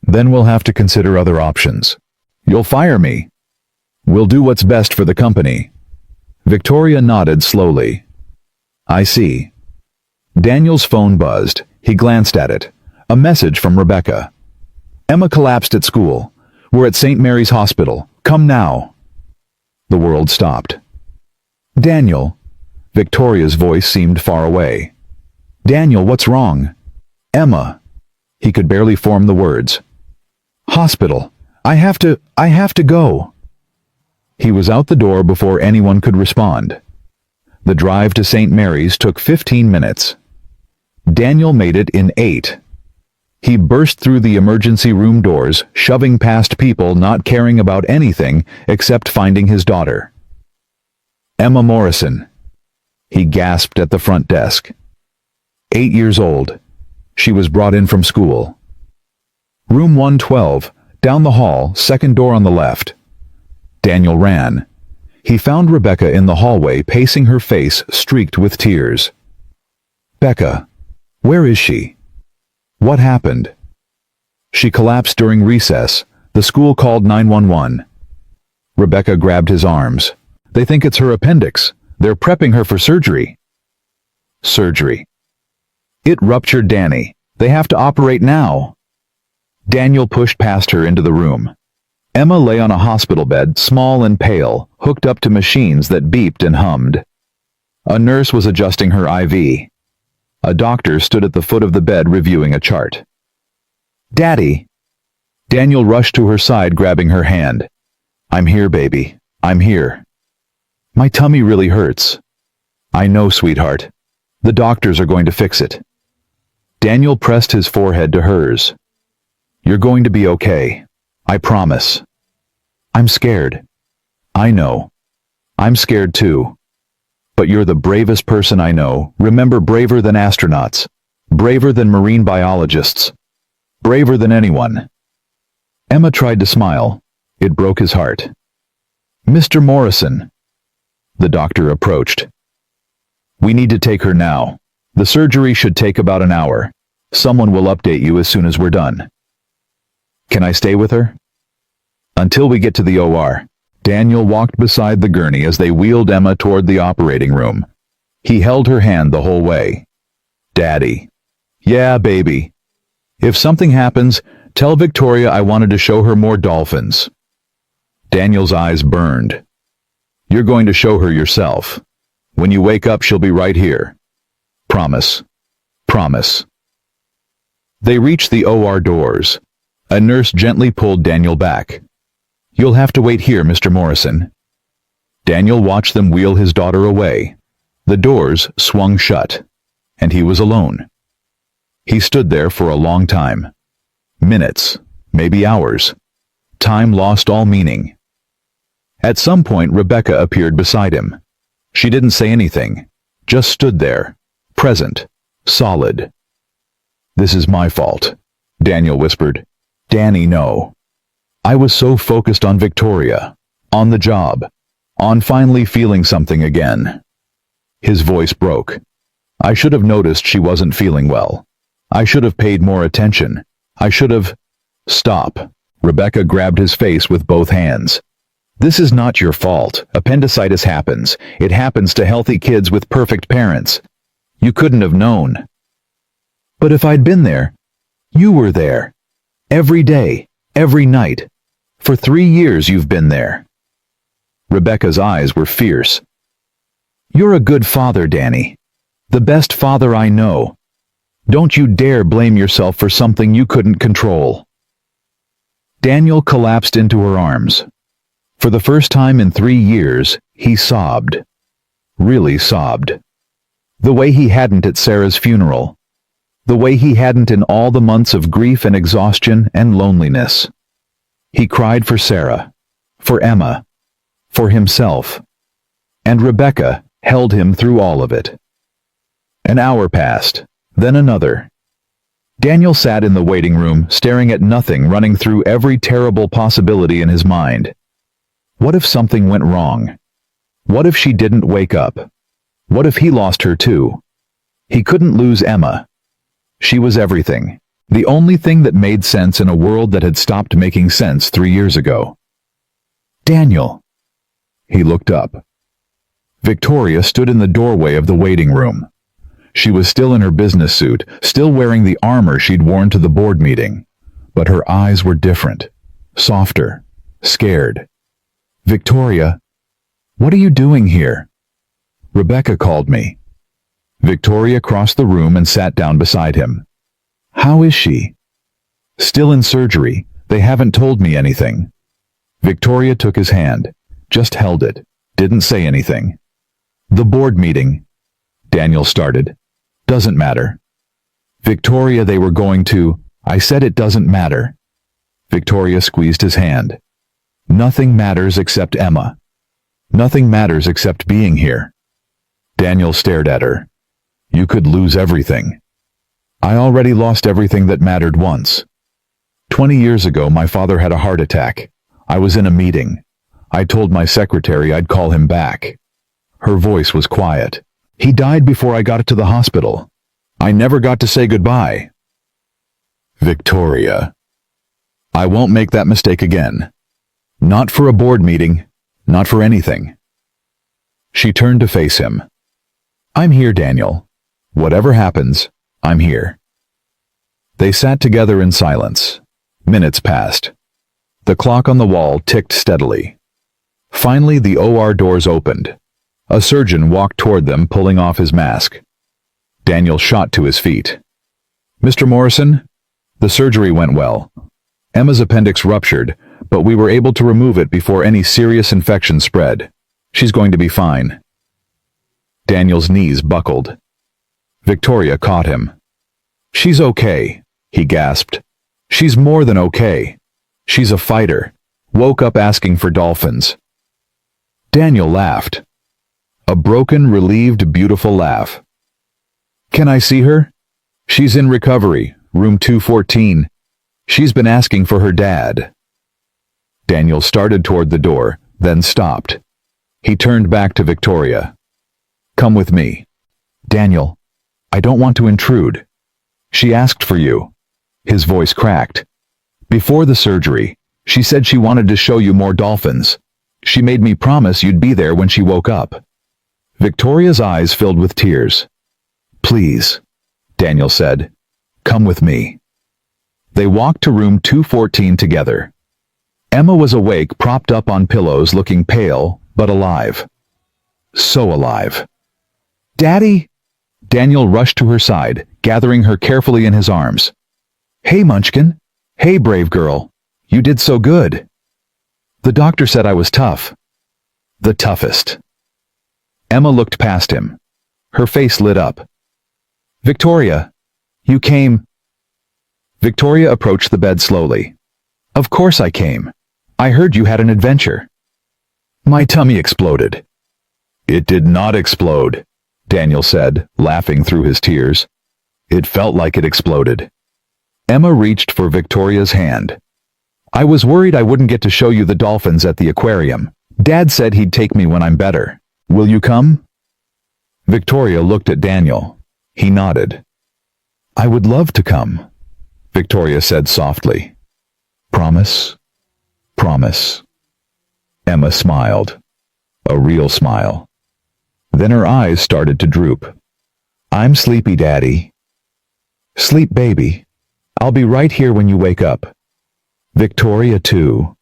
Speaker 1: Then we'll have to consider other options. You'll fire me. We'll do what's best for the company. Victoria nodded slowly. I see. Daniel's phone buzzed. He glanced at it. A message from Rebecca. Emma collapsed at school. We're at St. Mary's Hospital. Come now. The world stopped. Daniel. Victoria's voice seemed far away. Daniel, what's wrong? Emma. He could barely form the words. Hospital. I have to go. He was out the door before anyone could respond. The drive to St. Mary's took 15 minutes. Daniel made it in 8. He burst through the emergency room doors, shoving past people not caring about anything except finding his daughter. Emma Morrison. He gasped at the front desk. 8 years old. She was brought in from school. Room 112, down the hall, second door on the left. Daniel ran. He found Rebecca in the hallway, pacing, her face streaked with tears. Becca, where is she? What happened? She collapsed during recess. The school called 911. Rebecca grabbed his arms. They think it's her appendix. They're prepping her for surgery. Surgery. It ruptured, Danny. They have to operate now. Daniel pushed past her into the room. Emma lay on a hospital bed, small and pale, hooked up to machines that beeped and hummed. A nurse was adjusting her IV. A doctor stood at the foot of the bed reviewing a chart. "Daddy!" Daniel rushed to her side, grabbing her hand. "I'm here, baby. I'm here." "My tummy really hurts." "I know, sweetheart. The doctors are going to fix it." Daniel pressed his forehead to hers. "You're going to be okay. I promise." "I'm scared." "I know. I'm scared too. But you're the bravest person I know. Remember, braver than astronauts. Braver than marine biologists. Braver than anyone." Emma tried to smile. It broke his heart. "Mr. Morrison." The doctor approached. "We need to take her now. The surgery should take about an hour. Someone will update you as soon as we're done." "Can I stay with her?" "Until we get to the OR." Daniel walked beside the gurney as they wheeled Emma toward the operating room. He held her hand the whole way. "Daddy." "Yeah, baby. If something happens, tell Victoria I wanted to show her more dolphins." Daniel's eyes burned. "You're going to show her yourself. When you wake up, she'll be right here. Promise. Promise." They reached the OR doors. A nurse gently pulled Daniel back. "You'll have to wait here, Mr. Morrison." Daniel watched them wheel his daughter away. The doors swung shut, and he was alone. He stood there for a long time. Minutes, maybe hours. Time lost all meaning. At some point, Rebecca appeared beside him. She didn't say anything, just stood there, present, solid. "This is my fault," Daniel whispered. "Danny, no. I was so focused on Victoria, on the job, on finally feeling something again." His voice broke. "I should have noticed she wasn't feeling well. I should have paid more attention. I should have—" "Stop." Rebecca grabbed his face with both hands. "This is not your fault. Appendicitis happens. It happens to healthy kids with perfect parents. You couldn't have known." "But if I'd been there, you were there. Every day, every night. For 3 years you've been there." Rebecca's eyes were fierce. "You're a good father, Danny. The best father I know. Don't you dare blame yourself for something you couldn't control." Daniel collapsed into her arms. For the first time in 3 years, he sobbed. Really sobbed. The way he hadn't at Sarah's funeral. The way he hadn't in all the months of grief and exhaustion and loneliness. He cried for Sarah, for Emma, for himself. And Rebecca held him through all of it. An hour passed, then another. Daniel sat in the waiting room, staring at nothing, running through every terrible possibility in his mind. What if something went wrong? What if she didn't wake up? What if he lost her too? He couldn't lose Emma. She was everything. The only thing that made sense in a world that had stopped making sense 3 years ago. "Daniel." He looked up. Victoria stood in the doorway of the waiting room. She was still in her business suit, still wearing the armor she'd worn to the board meeting. But her eyes were different, softer, scared. "Victoria, what are you doing here?" "Rebecca called me." Victoria crossed the room and sat down beside him. "How is she?" "Still in surgery. They haven't told me anything." Victoria took his hand, just held it, didn't say anything. "The board meeting," Daniel started. "Doesn't matter." "Victoria, they were going to—" "I said it doesn't matter." Victoria squeezed his hand. "Nothing matters except Emma. Nothing matters except being here." Daniel stared at her. "You could lose everything." "I already lost everything that mattered once. 20 years ago, my father had a heart attack. I was in a meeting. I told my secretary I'd call him back." Her voice was quiet. "He died before I got to the hospital. I never got to say goodbye." "Victoria, I won't make that mistake again. Not for a board meeting, not for anything." She turned to face him. "I'm here, Daniel. Whatever happens, I'm here." They sat together in silence. Minutes passed. The clock on the wall ticked steadily. Finally, the OR doors opened. A surgeon walked toward them, pulling off his mask. Daniel shot to his feet. "Mr. Morrison, the surgery went well. Emma's appendix ruptured, but we were able to remove it before any serious infection spread. She's going to be fine." Daniel's knees buckled. Victoria caught him. "She's okay," he gasped. "She's more than okay. She's a fighter. Woke up asking for dolphins." Daniel laughed. A broken, relieved, beautiful laugh. "Can I see her? She's in recovery, room 214. She's been asking for her dad." Daniel started toward the door, then stopped. He turned back to Victoria. "Come with me." "Daniel, I don't want to intrude. She asked for you." His voice cracked. "Before the surgery, she said she wanted to show you more dolphins. She made me promise you'd be there when she woke up." Victoria's eyes filled with tears. "Please," Daniel said, "come with me." They walked to room 214 together. Emma was awake, propped up on pillows, looking pale, but alive. So alive. "Daddy!" Daniel rushed to her side, gathering her carefully in his arms. "Hey, Munchkin. Hey, brave girl. You did so good. The doctor said I was tough. The toughest." Emma looked past him. Her face lit up. "Victoria, you came." Victoria approached the bed slowly. "Of course I came. I heard you had an adventure." My tummy exploded. "It did not explode," Daniel said, laughing through his tears. "It felt like it exploded." Emma reached for Victoria's hand. "I was worried I wouldn't get to show you the dolphins at the aquarium. Dad said he'd take me when I'm better. Will you come?" Victoria looked at Daniel. He nodded. "I would love to come," Victoria said softly. "Promise? Promise." Emma smiled. A real smile. Then her eyes started to droop. "I'm sleepy, Daddy." "Sleep, baby. I'll be right here when you wake up." "Victoria, too."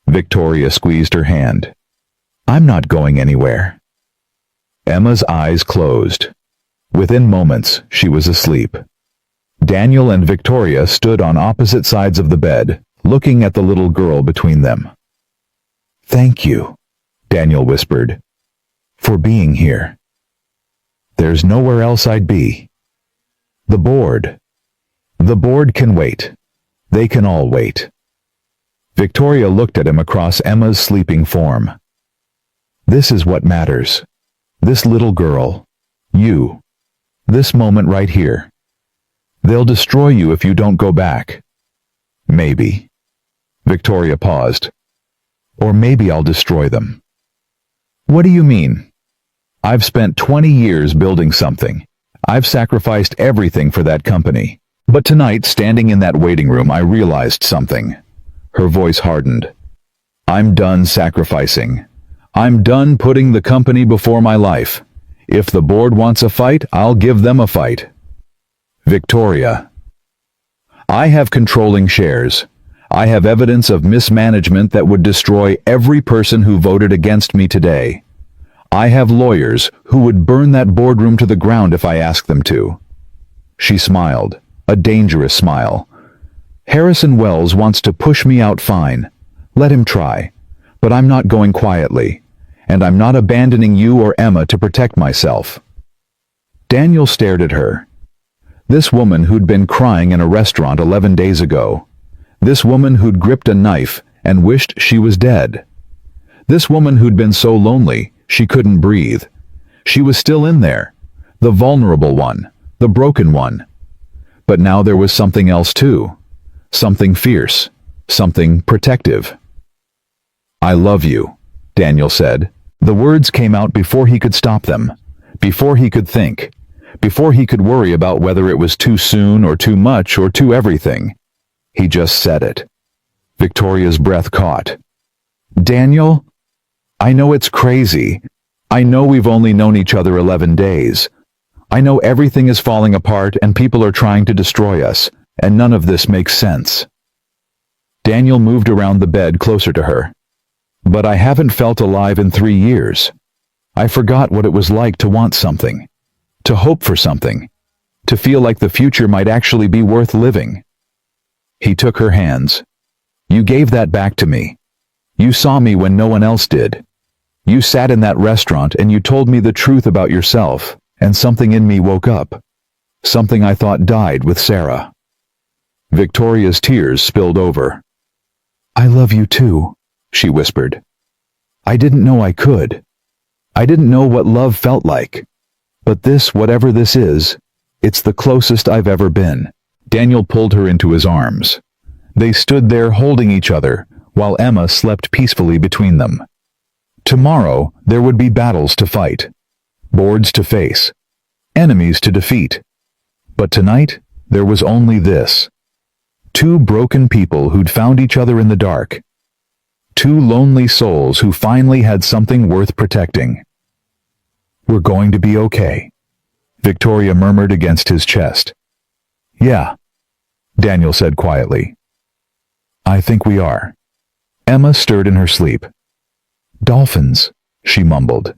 Speaker 1: Victoria squeezed her hand. "I'm not going anywhere." Emma's eyes closed. Within moments, she was asleep. Daniel and Victoria stood on opposite sides of the bed, looking at the little girl between them. "Thank you," Daniel whispered, "for being here. There's nowhere else I'd be." The board. The board can wait. They can all wait. Victoria looked at him across Emma's sleeping form. "This is what matters. This little girl. You. This moment right here. They'll destroy you if you don't go back. Maybe." Victoria paused. "Or maybe I'll destroy them." "What do you mean?" "I've spent 20 years building something. I've sacrificed everything for that company. But tonight, standing in that waiting room, I realized something." Her voice hardened. "I'm done sacrificing. I'm done putting the company before my life. If the board wants a fight, I'll give them a fight." "Victoria, I have controlling shares. I have evidence of mismanagement that would destroy every person who voted against me today. I have lawyers who would burn that boardroom to the ground if I asked them to." She smiled, a dangerous smile. "Harrison Wells wants to push me out, fine. Let him try. But I'm not going quietly. And I'm not abandoning you or Emma to protect myself." Daniel stared at her. This woman who'd been crying in a restaurant 11 days ago. This woman who'd gripped a knife and wished she was dead. This woman who'd been so lonely she couldn't breathe. She was still in there, the vulnerable one, the broken one. But now there was something else too. Something fierce, something protective. "I love you," Daniel said. The words came out before he could stop them, before he could think, before he could worry about whether it was too soon or too much or too everything. He just said it. Victoria's breath caught. "Daniel, I know it's crazy. I know we've only known each other 11 days. I know everything is falling apart and people are trying to destroy us, and none of this makes sense. Daniel moved around the bed closer to her. But I haven't felt alive in 3 years. I forgot what it was like to want something, to hope for something, to feel like the future might actually be worth living. He took her hands. You gave that back to me. You saw me when no one else did. You sat in that restaurant and you told me the truth about yourself, and something in me woke up. Something I thought died with Sarah. Victoria's tears spilled over. I love you too, she whispered. I didn't know I could. I didn't know what love felt like. But this, whatever this is, it's the closest I've ever been. Daniel pulled her into his arms. They stood there holding each other, while Emma slept peacefully between them. Tomorrow, there would be battles to fight, boards to face, enemies to defeat. But tonight, there was only this. 2 broken people who'd found each other in the dark. 2 lonely souls who finally had something worth protecting. We're going to be okay, Victoria murmured against his chest. Yeah, Daniel said quietly. I think we are. Emma stirred in her sleep. Dolphins, she mumbled.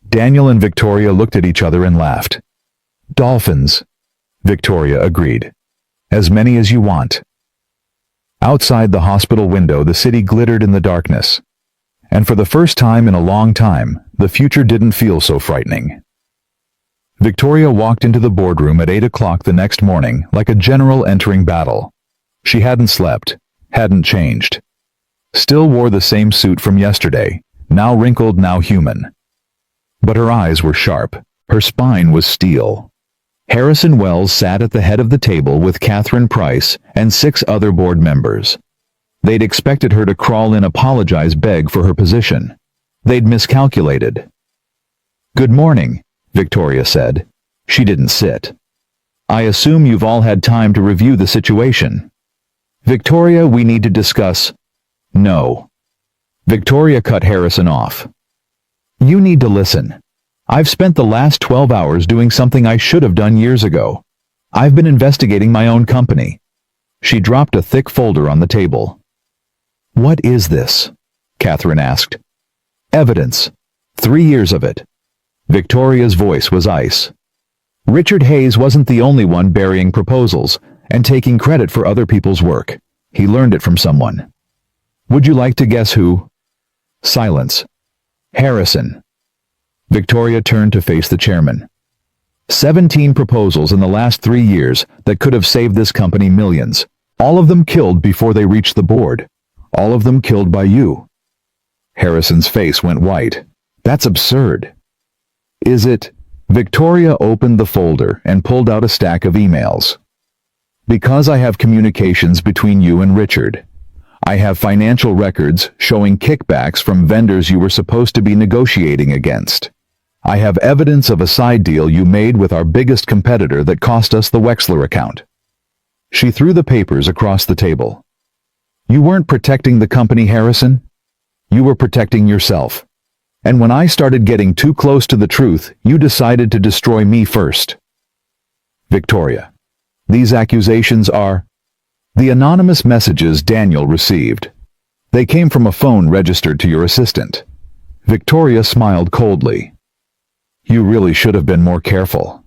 Speaker 1: Daniel and Victoria looked at each other and laughed. Dolphins, Victoria agreed. As many as you want. Outside the hospital window, the city glittered in the darkness. And for the first time in a long time, the future didn't feel so frightening. Victoria walked into the boardroom at 8 o'clock the next morning like a general entering battle. She hadn't slept, hadn't changed. Still wore the same suit from yesterday, now wrinkled, now human. But her eyes were sharp, her spine was steel. Harrison Wells sat at the head of the table with Catherine Price and 6 other board members. They'd expected her to crawl in, apologize, beg for her position. They'd miscalculated. Good morning, Victoria said. She didn't sit. I assume you've all had time to review the situation. Victoria, we need to discuss. No. Victoria cut Harrison off. You need to listen. I've spent the last 12 hours doing something I should have done years ago. I've been investigating my own company. She dropped a thick folder on the table. What is this? Catherine asked. Evidence. 3 years of it. Victoria's voice was ice. Richard Hayes wasn't the only one burying proposals and taking credit for other people's work. He learned it from someone. Would you like to guess who? Silence. Harrison. Victoria turned to face the chairman. 17 proposals in the last 3 years that could have saved this company millions. All of them killed before they reached the board. All of them killed by you. Harrison's face went white. That's absurd. Is it? Victoria opened the folder and pulled out a stack of emails. Because I have communications between you and Richard. I have financial records showing kickbacks from vendors you were supposed to be negotiating against. I have evidence of a side deal you made with our biggest competitor that cost us the Wexler account. She threw the papers across the table. You weren't protecting the company, Harrison. You were protecting yourself. And when I started getting too close to the truth, you decided to destroy me first. Victoria. These accusations are the anonymous messages Daniel received. They came from a phone registered to your assistant. Victoria smiled coldly. You really should have been more careful.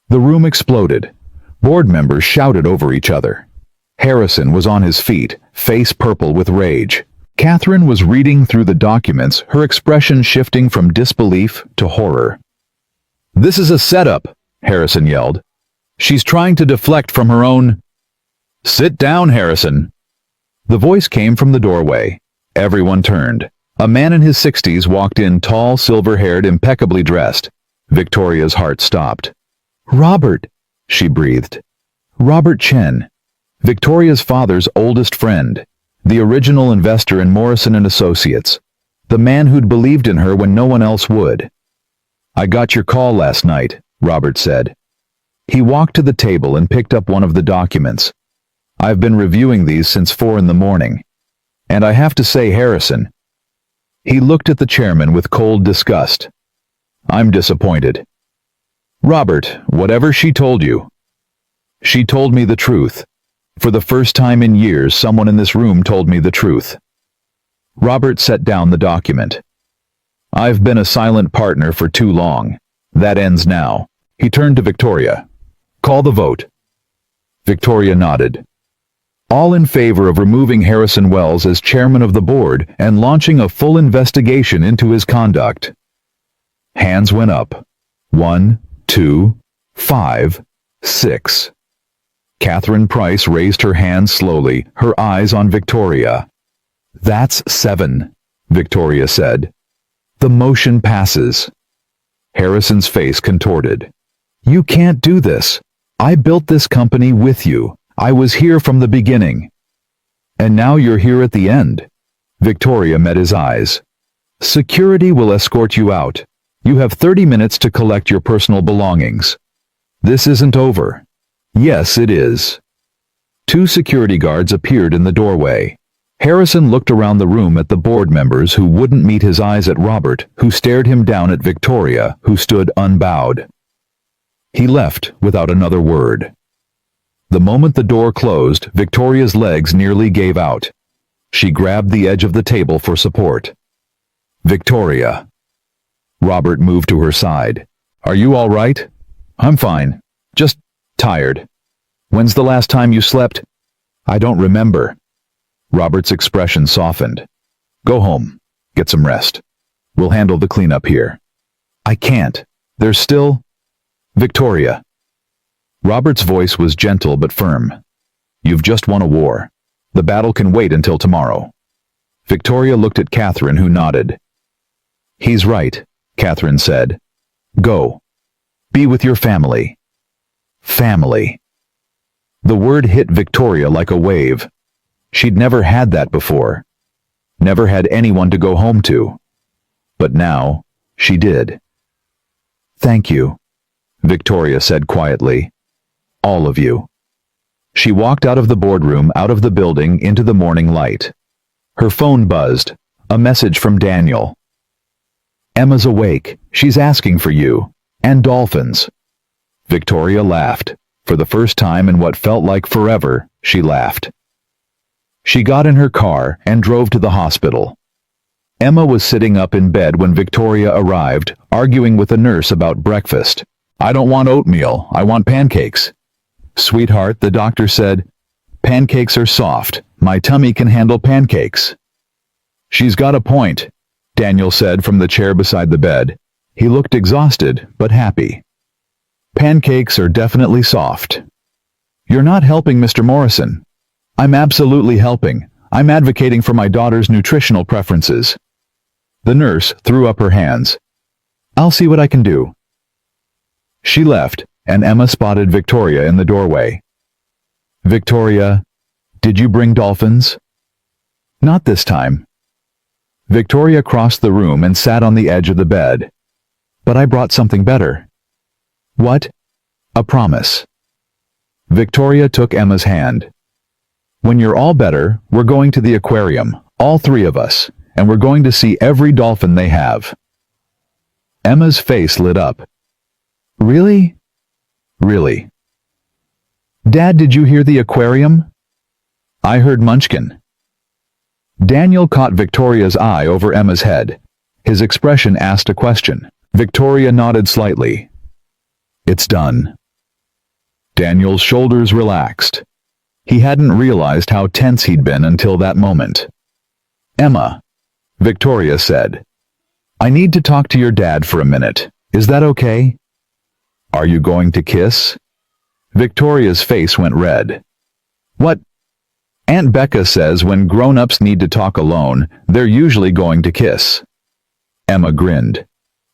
Speaker 1: The room exploded. Board members shouted over each other. Harrison was on his feet, face purple with rage. Catherine was reading through the documents, her expression shifting from disbelief to horror. This is a setup, Harrison yelled. She's trying to deflect from her own. Sit down, Harrison. The voice came from the doorway. Everyone turned. A man in his 60s walked in, tall, silver-haired, impeccably dressed. Victoria's heart stopped. Robert, she breathed. Robert Chen, Victoria's father's oldest friend, the original investor in Morrison & Associates, the man who'd believed in her when no one else would. I got your call last night, Robert said. He walked to the table and picked up one of the documents. I've been reviewing these since 4 in the morning. And I have to say, Harrison. He looked at the chairman with cold disgust. I'm disappointed. Robert, whatever she told you. She told me the truth. For the first time in years, someone in this room told me the truth. Robert set down the document. I've been a silent partner for too long. That ends now. He turned to Victoria. Call the vote. Victoria nodded. All in favor of removing Harrison Wells as chairman of the board and launching a full investigation into his conduct. Hands went up. 1, 2, 5, 6. Catherine Price raised her hand slowly, her eyes on Victoria. That's 7, Victoria said. The motion passes. Harrison's face contorted. You can't do this. I built this company with you. I was here from the beginning. And now you're here at the end. Victoria met his eyes. Security will escort you out. You have 30 minutes to collect your personal belongings. This isn't over. Yes, it is. 2 security guards appeared in the doorway. Harrison looked around the room at the board members who wouldn't meet his eyes at Robert, who stared him down at Victoria, who stood unbowed. He left without another word. The moment the door closed, Victoria's legs nearly gave out. She grabbed the edge of the table for support. Victoria. Robert moved to her side. Are you all right? I'm fine. Just tired. When's the last time you slept? I don't remember. Robert's expression softened. Go home. Get some rest. We'll handle the cleanup here. I can't. There's still... Victoria. Robert's voice was gentle but firm. You've just won a war. The battle can wait until tomorrow. Victoria looked at Catherine, who nodded. He's right, Catherine said. Go. Be with your family. Family. The word hit Victoria like a wave. She'd never had that before. Never had anyone to go home to. But now, she did. Thank you, Victoria said quietly. All of you. She walked out of the boardroom, out of the building, into the morning light. Her phone buzzed. A message from Daniel. Emma's awake. She's asking for you. And dolphins. Victoria laughed. For the first time in what felt like forever, she laughed. She got in her car and drove to the hospital. Emma was sitting up in bed when Victoria arrived, arguing with a nurse about breakfast. I don't want oatmeal. I want pancakes. Sweetheart, the doctor said, pancakes are soft. My tummy can handle pancakes. She's got a point, Daniel said from the chair beside the bed. He looked exhausted, but happy. Pancakes are definitely soft. You're not helping, Mr. Morrison. I'm absolutely helping. I'm advocating for my daughter's nutritional preferences. The nurse threw up her hands. I'll see what I can do. She left, and Emma spotted Victoria in the doorway. Victoria, did you bring dolphins? Not this time. Victoria crossed the room and sat on the edge of the bed. But I brought something better. What? A promise. Victoria took Emma's hand. When you're all better, we're going to the aquarium, all 3 of us, and we're going to see every dolphin they have. Emma's face lit up. Really? Really. Dad, did you hear the aquarium? I heard Munchkin. Daniel caught Victoria's eye over Emma's head. His expression asked a question. Victoria nodded slightly. It's done. Daniel's shoulders relaxed. He hadn't realized how tense he'd been until that moment. Emma, Victoria said, I need to talk to your dad for a minute. Is that okay? Are you going to kiss? Victoria's face went red. What? Aunt Becca says when grown-ups need to talk alone, they're usually going to kiss. Emma grinned.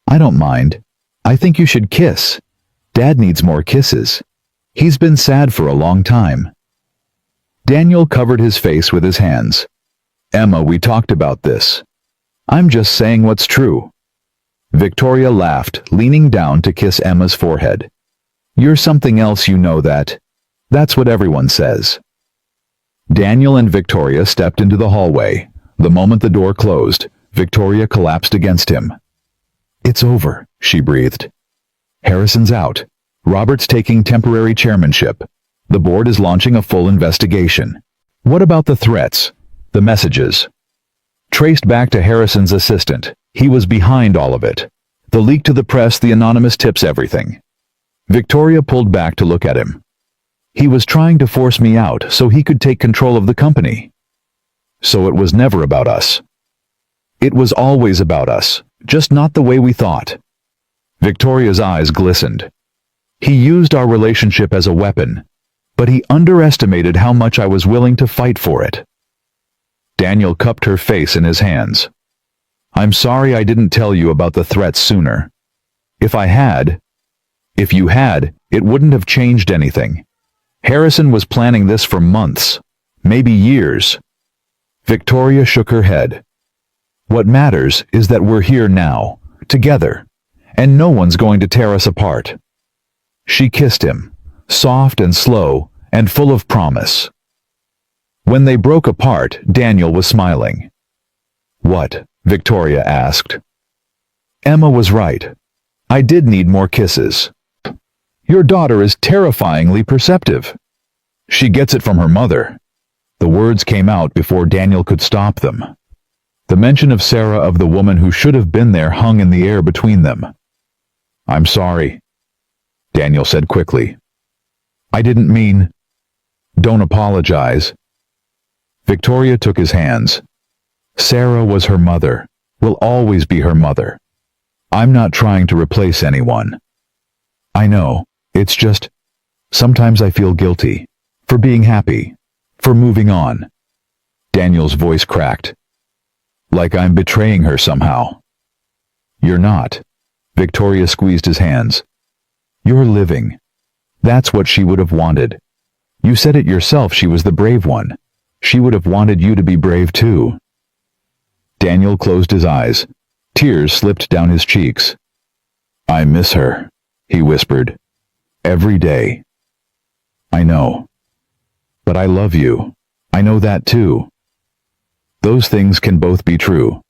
Speaker 1: I don't mind. I think you should kiss. Dad needs more kisses. He's been sad for a long time. Daniel covered his face with his hands. Emma, we talked about this. I'm just saying what's true. Victoria laughed, leaning down to kiss Emma's forehead. You're something else, you know that. That's what everyone says. Daniel and Victoria stepped into the hallway. The moment the door closed, Victoria collapsed against him. It's over, she breathed. Harrison's out. Robert's taking temporary chairmanship. The board is launching a full investigation. What about the threats? The messages? Traced back to Harrison's assistant. He was behind all of it. The leak to the press, the anonymous tips, everything. Victoria pulled back to look at him. He was trying to force me out so he could take control of the company. So it was never about us. It was always about us, just not the way we thought. Victoria's eyes glistened. He used our relationship as a weapon, but he underestimated how much I was willing to fight for it. Daniel cupped her face in his hands. I'm sorry I didn't tell you about the threats sooner. If you had, it wouldn't have changed anything. Harrison was planning this for months, maybe years. Victoria shook her head. What matters is that we're here now, together, and no one's going to tear us apart. She kissed him, soft and slow and full of promise. When they broke apart, Daniel was smiling. What? Victoria asked. Emma was right. I did need more kisses. Your daughter is terrifyingly perceptive. She gets it from her mother. The words came out before Daniel could stop them. The mention of Sarah, of the woman who should have been there, hung in the air between them. I'm sorry, Daniel said quickly. I didn't mean. Don't apologize. Victoria took his hands. Sarah was her mother, will always be her mother. I'm not trying to replace anyone. I know, it's just, sometimes I feel guilty, for being happy, for moving on. Daniel's voice cracked. Like I'm betraying her somehow. You're not. Victoria squeezed his hands. You're living. That's what she would have wanted. You said it yourself, she was the brave one. She would have wanted you to be brave too. Daniel closed his eyes. Tears slipped down his cheeks. I miss her, he whispered. Every day. I know. But I love you. I know that too. Those things can both be true.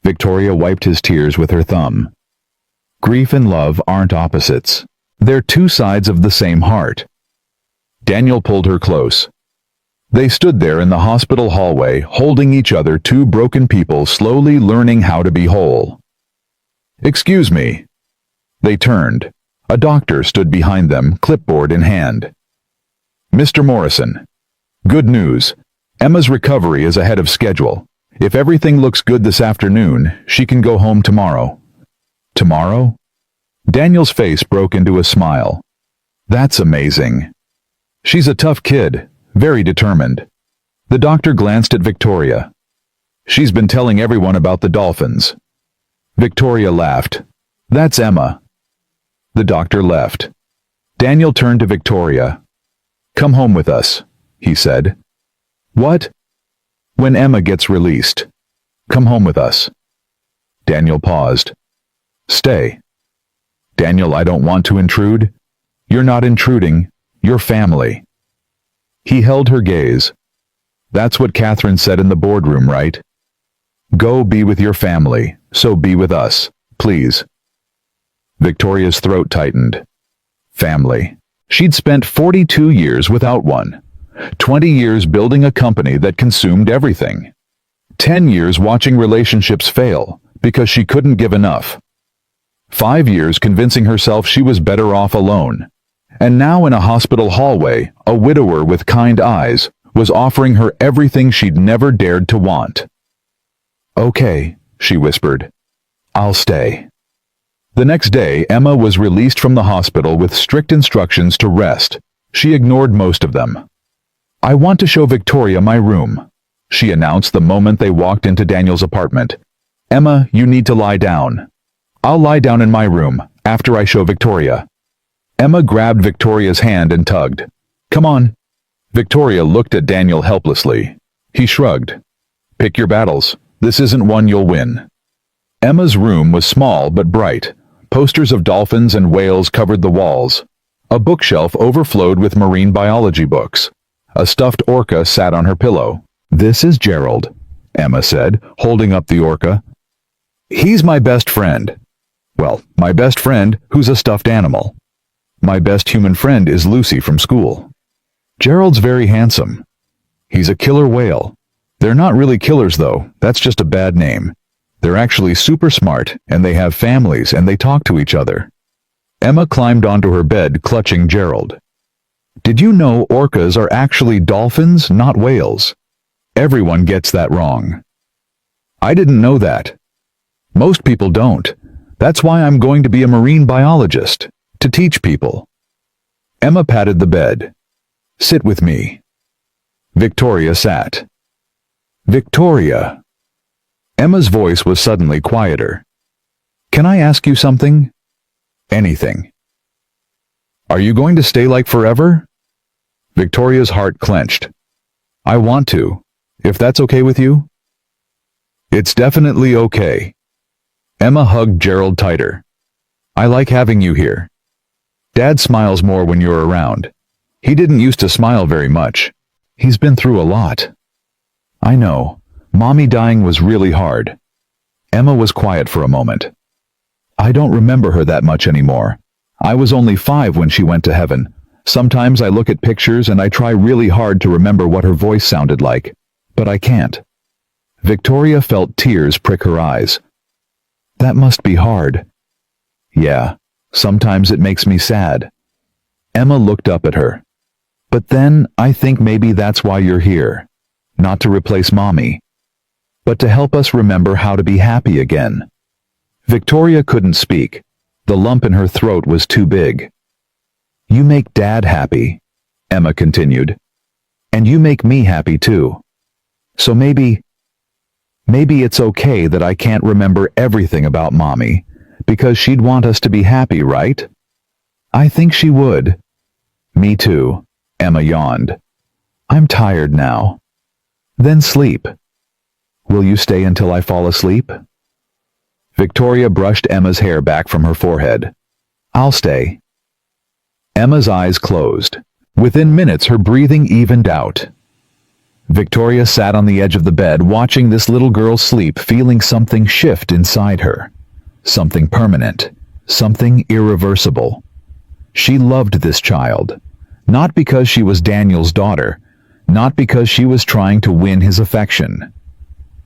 Speaker 1: Victoria wiped his tears with her thumb. Grief and love aren't opposites. They're two sides of the same heart. Daniel pulled her close. They stood there in the hospital hallway, holding each other, two broken people slowly learning how to be whole. Excuse me. They turned. A doctor stood behind them, clipboard in hand. Mr. Morrison. Good news. Emma's recovery is ahead of schedule. If everything looks good this afternoon, she can go home tomorrow. Tomorrow? Daniel's face broke into a smile. That's amazing. She's a tough kid, very determined. The doctor glanced at Victoria. She's been telling everyone about the dolphins. Victoria laughed. That's Emma. The doctor left. Daniel turned to Victoria. Come home with us, he said. What? When Emma gets released. Come home with us. Daniel paused. Stay. Daniel, I don't want to intrude. You're not intruding. You're family. He held her gaze. That's what Catherine said in the boardroom, right? Go be with your family, so be with us, please. Victoria's throat tightened. Family. She'd spent 42 years without one. 20 years building a company that consumed everything. 10 years watching relationships fail because she couldn't give enough. 5 years convincing herself she was better off alone. And now in a hospital hallway, a widower with kind eyes was offering her everything she'd never dared to want. Okay, she whispered. I'll stay. The next day, Emma was released from the hospital with strict instructions to rest. She ignored most of them. I want to show Victoria my room, she announced the moment they walked into Daniel's apartment. Emma, you need to lie down. I'll lie down in my room, after I show Victoria. Emma grabbed Victoria's hand and tugged. Come on. Victoria looked at Daniel helplessly. He shrugged. Pick your battles. This isn't one you'll win. Emma's room was small but bright. Posters of dolphins and whales covered the walls. A bookshelf overflowed with marine biology books. A stuffed orca sat on her pillow. This is Gerald, Emma said, holding up the orca. He's my best friend. Well, my best friend, who's a stuffed animal. My best human friend is Lucy from school. Gerald's very handsome. He's a killer whale. They're not really killers though, that's just a bad name. They're actually super smart, and they have families, and they talk to each other. Emma climbed onto her bed, clutching Gerald. Did you know orcas are actually dolphins, not whales? Everyone gets that wrong. I didn't know that. Most people don't. That's why I'm going to be a marine biologist, to teach people. Emma patted the bed. Sit with me. Victoria sat. Victoria. Emma's voice was suddenly quieter. Can I ask you something? Anything. Are you going to stay like forever? Victoria's heart clenched. I want to, if that's okay with you. It's definitely okay. Emma hugged Gerald tighter. I like having you here. Dad smiles more when you're around. He didn't used to smile very much. He's been through a lot. I know. Mommy dying was really hard. Emma was quiet for a moment. I don't remember her that much anymore. I was only 5 when she went to heaven. Sometimes I look at pictures and I try really hard to remember what her voice sounded like, but I can't. Victoria felt tears prick her eyes. That must be hard. Yeah, sometimes it makes me sad. Emma looked up at her. But then I think maybe that's why you're here. Not to replace Mommy, but to help us remember how to be happy again. Victoria couldn't speak. The lump in her throat was too big. You make Dad happy, Emma continued. And you make me happy too. So maybe it's okay that I can't remember everything about Mommy, because she'd want us to be happy, right? I think she would. Me too, Emma yawned. I'm tired now. Then sleep. Will you stay until I fall asleep? Victoria brushed Emma's hair back from her forehead. I'll stay. Emma's eyes closed. Within minutes, her breathing evened out. Victoria sat on the edge of the bed, watching this little girl sleep, feeling something shift inside her. Something permanent. Something irreversible. She loved this child. Not because she was Daniel's daughter. Not because she was trying to win his affection.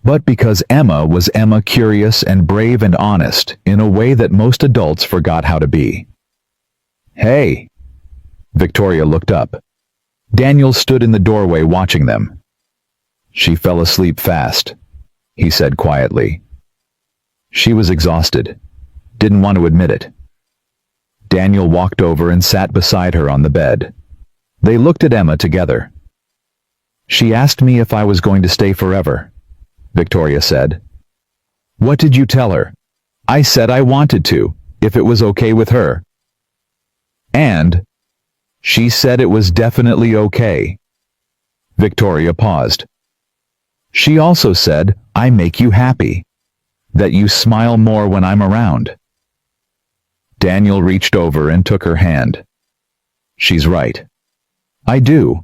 Speaker 1: But because Emma was Emma, curious and brave and honest, in a way that most adults forgot how to be. Hey! Victoria looked up. Daniel stood in the doorway watching them. She fell asleep fast, he said quietly. She was exhausted. Didn't want to admit it. Daniel walked over and sat beside her on the bed. They looked at Emma together. She asked me if I was going to stay forever, Victoria said. What did you tell her? I said I wanted to, if it was okay with her. And she said it was definitely okay. Victoria paused. She also said, I make you happy. That you smile more when I'm around. Daniel reached over and took her hand. She's right. I do.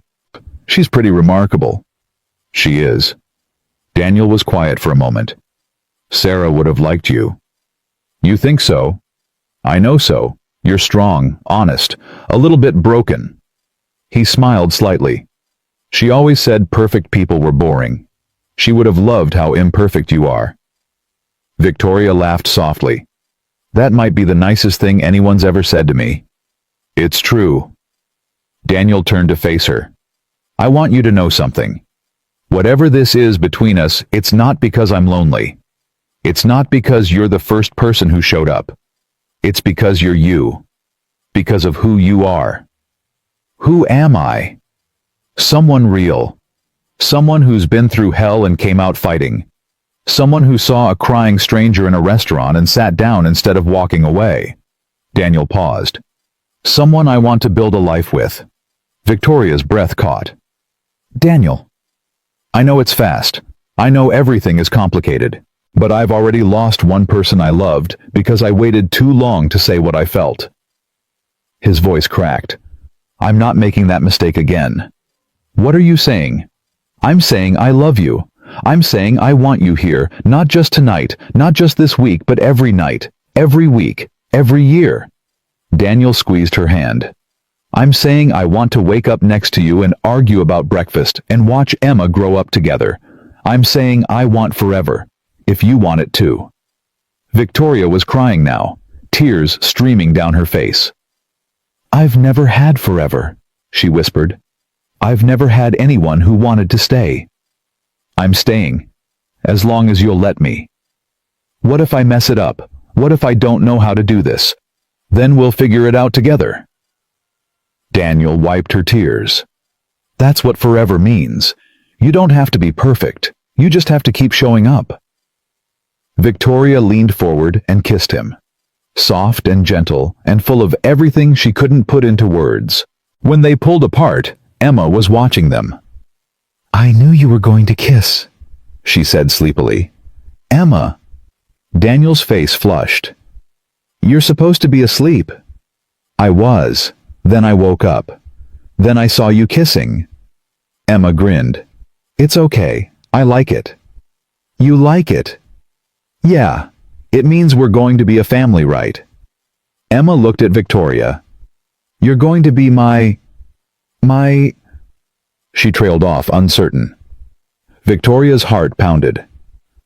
Speaker 1: She's pretty remarkable. She is. Daniel was quiet for a moment. Sarah would have liked you. You think so? I know so. You're strong, honest, a little bit broken. He smiled slightly. She always said perfect people were boring. She would have loved how imperfect you are. Victoria laughed softly. That might be the nicest thing anyone's ever said to me. It's true. Daniel turned to face her. I want you to know something. Whatever this is between us, it's not because I'm lonely. It's not because you're the first person who showed up. It's because you're you. Because of who you are. Who am I? Someone real. Someone who's been through hell and came out fighting. Someone who saw a crying stranger in a restaurant and sat down instead of walking away. Daniel paused. Someone I want to build a life with. Victoria's breath caught. Daniel. I know it's fast. I know everything is complicated. But I've already lost one person I loved because I waited too long to say what I felt. His voice cracked. I'm not making that mistake again. What are you saying? I'm saying I love you. I'm saying I want you here, not just tonight, not just this week, but every night. Every week, every year. Daniel squeezed her hand. I'm saying I want to wake up next to you and argue about breakfast and watch Emma grow up together. I'm saying I want forever, if you want it too. Victoria was crying now, tears streaming down her face. I've never had forever, she whispered. I've never had anyone who wanted to stay. I'm staying, as long as you'll let me. What if I mess it up? What if I don't know how to do this? Then we'll figure it out together. Daniel wiped her tears. That's what forever means. You don't have to be perfect. You just have to keep showing up. Victoria leaned forward and kissed him. Soft and gentle and full of everything she couldn't put into words. When they pulled apart, Emma was watching them. I knew you were going to kiss, she said sleepily. Emma. Daniel's face flushed. You're supposed to be asleep. I was. Then I woke up. Then I saw you kissing. Emma grinned. It's okay. I like it. You like it? Yeah. It means we're going to be a family, right? Emma looked at Victoria. You're going to be my... She trailed off, uncertain. Victoria's heart pounded.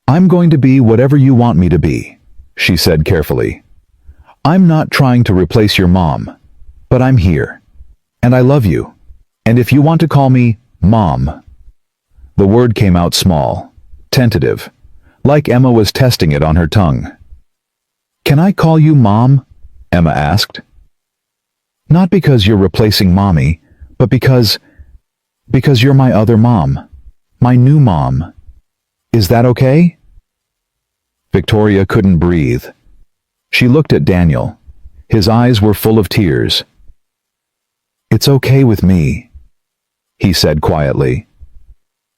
Speaker 1: I'm going to be whatever you want me to be, she said carefully. I'm not trying to replace your mom. But I'm here. And I love you. And if you want to call me Mom. The word came out small, tentative, like Emma was testing it on her tongue. Can I call you Mom? Emma asked. Not because you're replacing Mommy, but because you're my other mom. My new mom. Is that okay? Victoria couldn't breathe. She looked at Daniel. His eyes were full of tears. It's okay with me, he said quietly.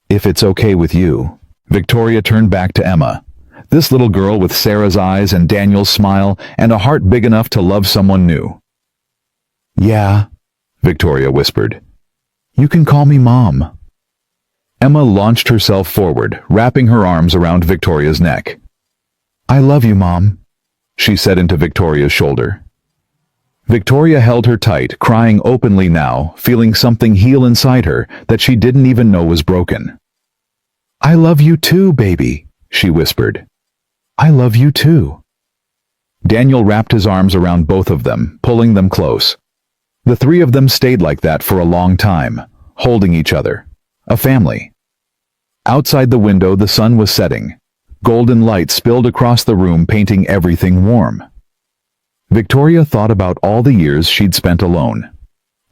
Speaker 1: If it's okay with you. Victoria turned back to Emma. This little girl with Sarah's eyes and Daniel's smile and a heart big enough to love someone new. Yeah, Victoria whispered. You can call me Mom. Emma launched herself forward, wrapping her arms around Victoria's neck. I love you, Mom, she said into Victoria's shoulder. Victoria held her tight, crying openly now, feeling something heal inside her that she didn't even know was broken. I love you too, baby, she whispered. I love you too. Daniel wrapped his arms around both of them, pulling them close. The three of them stayed like that for a long time, holding each other. A family. Outside the window, the sun was setting. Golden light spilled across the room, painting everything warm. Victoria thought about all the years she'd spent alone.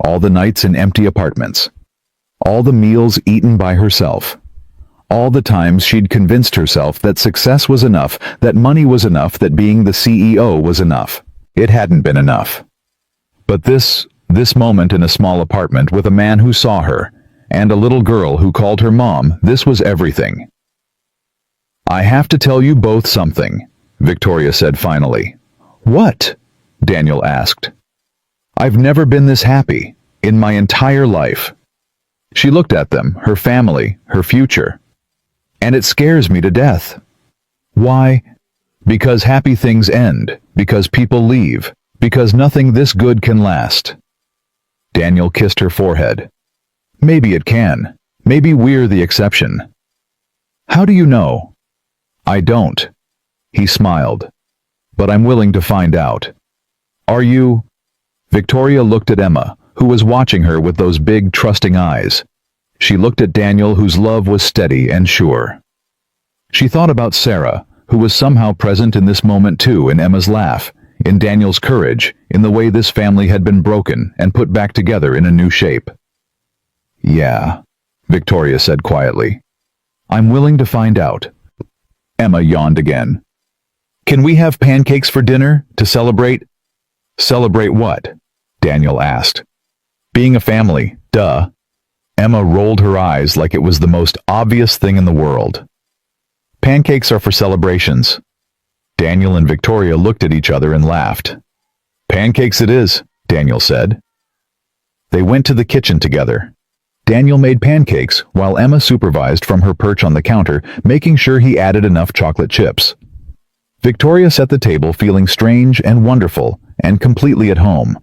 Speaker 1: All the nights in empty apartments. All the meals eaten by herself. All the times she'd convinced herself that success was enough, that money was enough, that being the CEO was enough. It hadn't been enough. But this moment in a small apartment with a man who saw her, and a little girl who called her Mom, this was everything. I have to tell you both something, Victoria said finally. What? Daniel asked. I've never been this happy, in my entire life. She looked at them, her family, her future. And it scares me to death. Why? Because happy things end, because people leave, because nothing this good can last. Daniel kissed her forehead. Maybe it can. Maybe we're the exception. How do you know? I don't. He smiled. But I'm willing to find out. Are you? Victoria looked at Emma, who was watching her with those big, trusting eyes. She looked at Daniel, whose love was steady and sure. She thought about Sarah, who was somehow present in this moment too, in Emma's laugh, in Daniel's courage, in the way this family had been broken and put back together in a new shape. Yeah, Victoria said quietly. I'm willing to find out. Emma yawned again. Can we have pancakes for dinner, to celebrate? Celebrate what? Daniel asked. Being a family, duh. Emma rolled her eyes like it was the most obvious thing in the world. Pancakes are for celebrations. Daniel and Victoria looked at each other and laughed. Pancakes it is, Daniel said. They went to the kitchen together. Daniel made pancakes while Emma supervised from her perch on the counter, making sure he added enough chocolate chips. Victoria set the table feeling strange and wonderful and completely at home.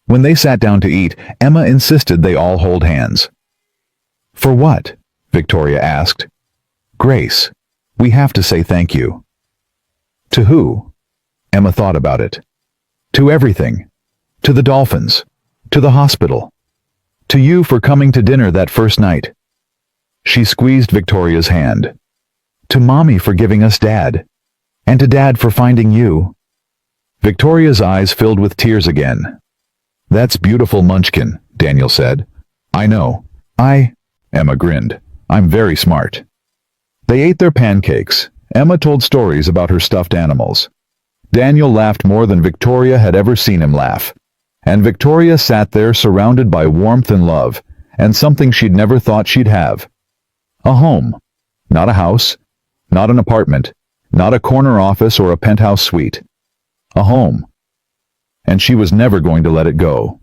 Speaker 1: When they sat down to eat, Emma insisted they all hold hands. "For what?" Victoria asked. "Grace. We have to say thank you." "To who?" Emma thought about it. "To everything. To the dolphins. To the hospital. To you for coming to dinner that first night." She squeezed Victoria's hand. "To Mommy for giving us Dad. And to Dad for finding you." Victoria's eyes filled with tears again. "That's beautiful, Munchkin," Daniel said. "I know. Emma grinned. "I'm very smart." They ate their pancakes. Emma told stories about her stuffed animals. Daniel laughed more than Victoria had ever seen him laugh. And Victoria sat there surrounded by warmth and love, and something she'd never thought she'd have. A home. Not a house. Not an apartment. Not a corner office or a penthouse suite. A home. And she was never going to let it go.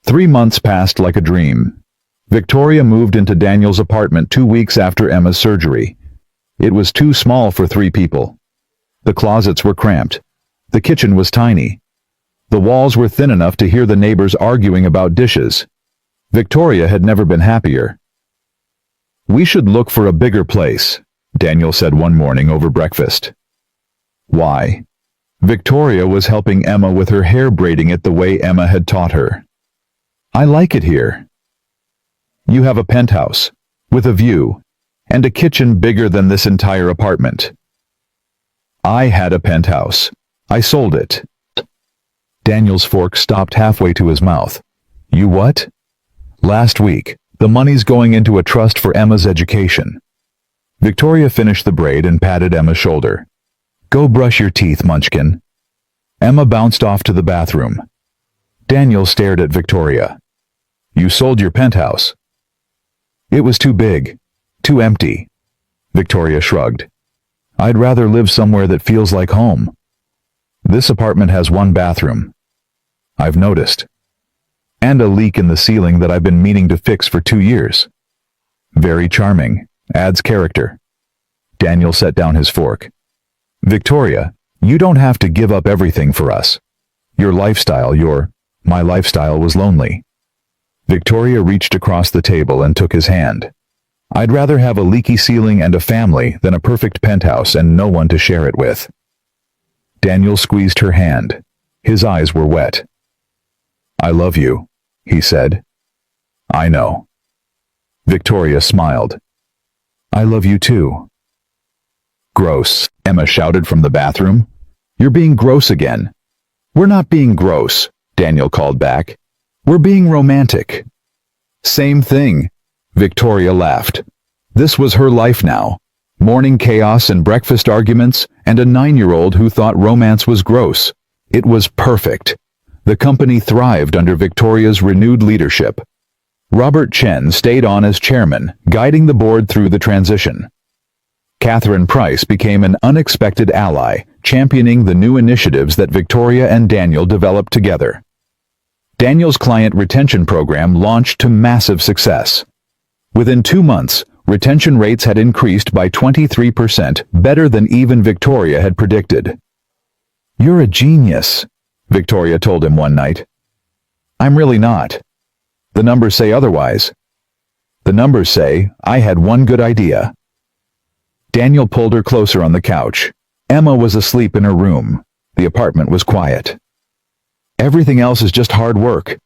Speaker 1: 3 months passed like a dream. Victoria moved into Daniel's apartment 2 weeks after Emma's surgery. It was too small for 3 people. The closets were cramped. The kitchen was tiny. The walls were thin enough to hear the neighbors arguing about dishes. Victoria had never been happier. "We should look for a bigger place," Daniel said one morning over breakfast. "Why?" Victoria was helping Emma with her hair, braiding it the way Emma had taught her. "I like it here. You have a penthouse, with a view, and a kitchen bigger than this entire apartment." "I had a penthouse. I sold it." Daniel's fork stopped halfway to his mouth. "You what?" "Last week. The money's going into a trust for Emma's education." Victoria finished the braid and patted Emma's shoulder. "Go brush your teeth, Munchkin." Emma bounced off to the bathroom. Daniel stared at Victoria. "You sold your penthouse." "It was too big. Too empty." Victoria shrugged. "I'd rather live somewhere that feels like home. This apartment has 1 bathroom. I've noticed. And a leak in the ceiling that I've been meaning to fix for 2 years. Very charming. Adds character." Daniel set down his fork. "Victoria, you don't have to give up everything for us. My lifestyle was lonely." Victoria reached across the table and took his hand. "I'd rather have a leaky ceiling and a family than a perfect penthouse and no one to share it with." Daniel squeezed her hand. His eyes were wet. "I love you," he said. "I know." Victoria smiled. "I love you too." "Gross," Emma shouted from the bathroom. "You're being gross again." "We're not being gross," Daniel called back. "We're being romantic." "Same thing." Victoria laughed. This was her life now. Morning chaos and breakfast arguments, and a 9-year-old who thought romance was gross. It was perfect. The company thrived under Victoria's renewed leadership. Robert Chen stayed on as chairman, guiding the board through the transition. Catherine Price became an unexpected ally, championing the new initiatives that Victoria and Daniel developed together. Daniel's client retention program launched to massive success. Within 2 months, retention rates had increased by 23%, better than even Victoria had predicted. "You're a genius," Victoria told him one night. "I'm really not. The numbers say otherwise. The numbers say I had one good idea." Daniel pulled her closer on the couch. Emma was asleep in her room. The apartment was quiet. "Everything else is just hard work."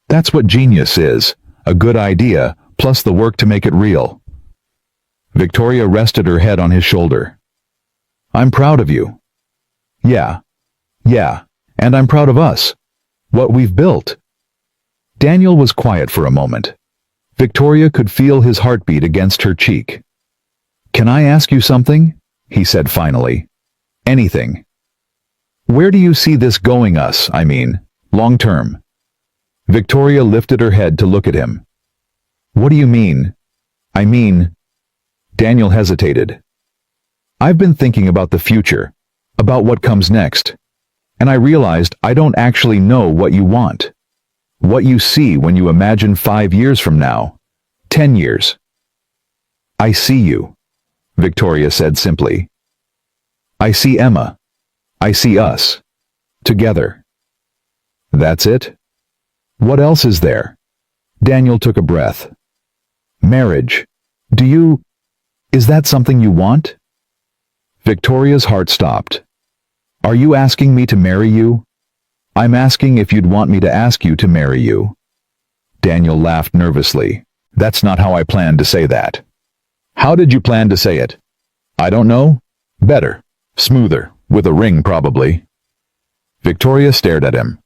Speaker 1: "That's what genius is. A good idea, plus the work to make it real." Victoria rested her head on his shoulder. "I'm proud of you." Yeah, and I'm proud of us. What we've built." Daniel was quiet for a moment. Victoria could feel his heartbeat against her cheek. "Can I ask you something?" he said finally. "Anything. Where do you see this going long term?" Victoria lifted her head to look at him. "What do you mean?" Daniel hesitated. "I've been thinking about the future, about what comes next, and I realized I don't actually know what you want. What you see when you imagine 5 years from now, 10 years. "I see you," Victoria said simply. I see Emma. I see us. Together. That's it? What else is there? Daniel took a breath. Marriage. Is that something you want? Victoria's heart stopped. Are you asking me to marry you? I'm asking if you'd want me to ask you to marry you. Daniel laughed nervously. That's not how I planned to say that. How did you plan to say it? I don't know. Better. Smoother. With a ring, probably. Victoria stared at him.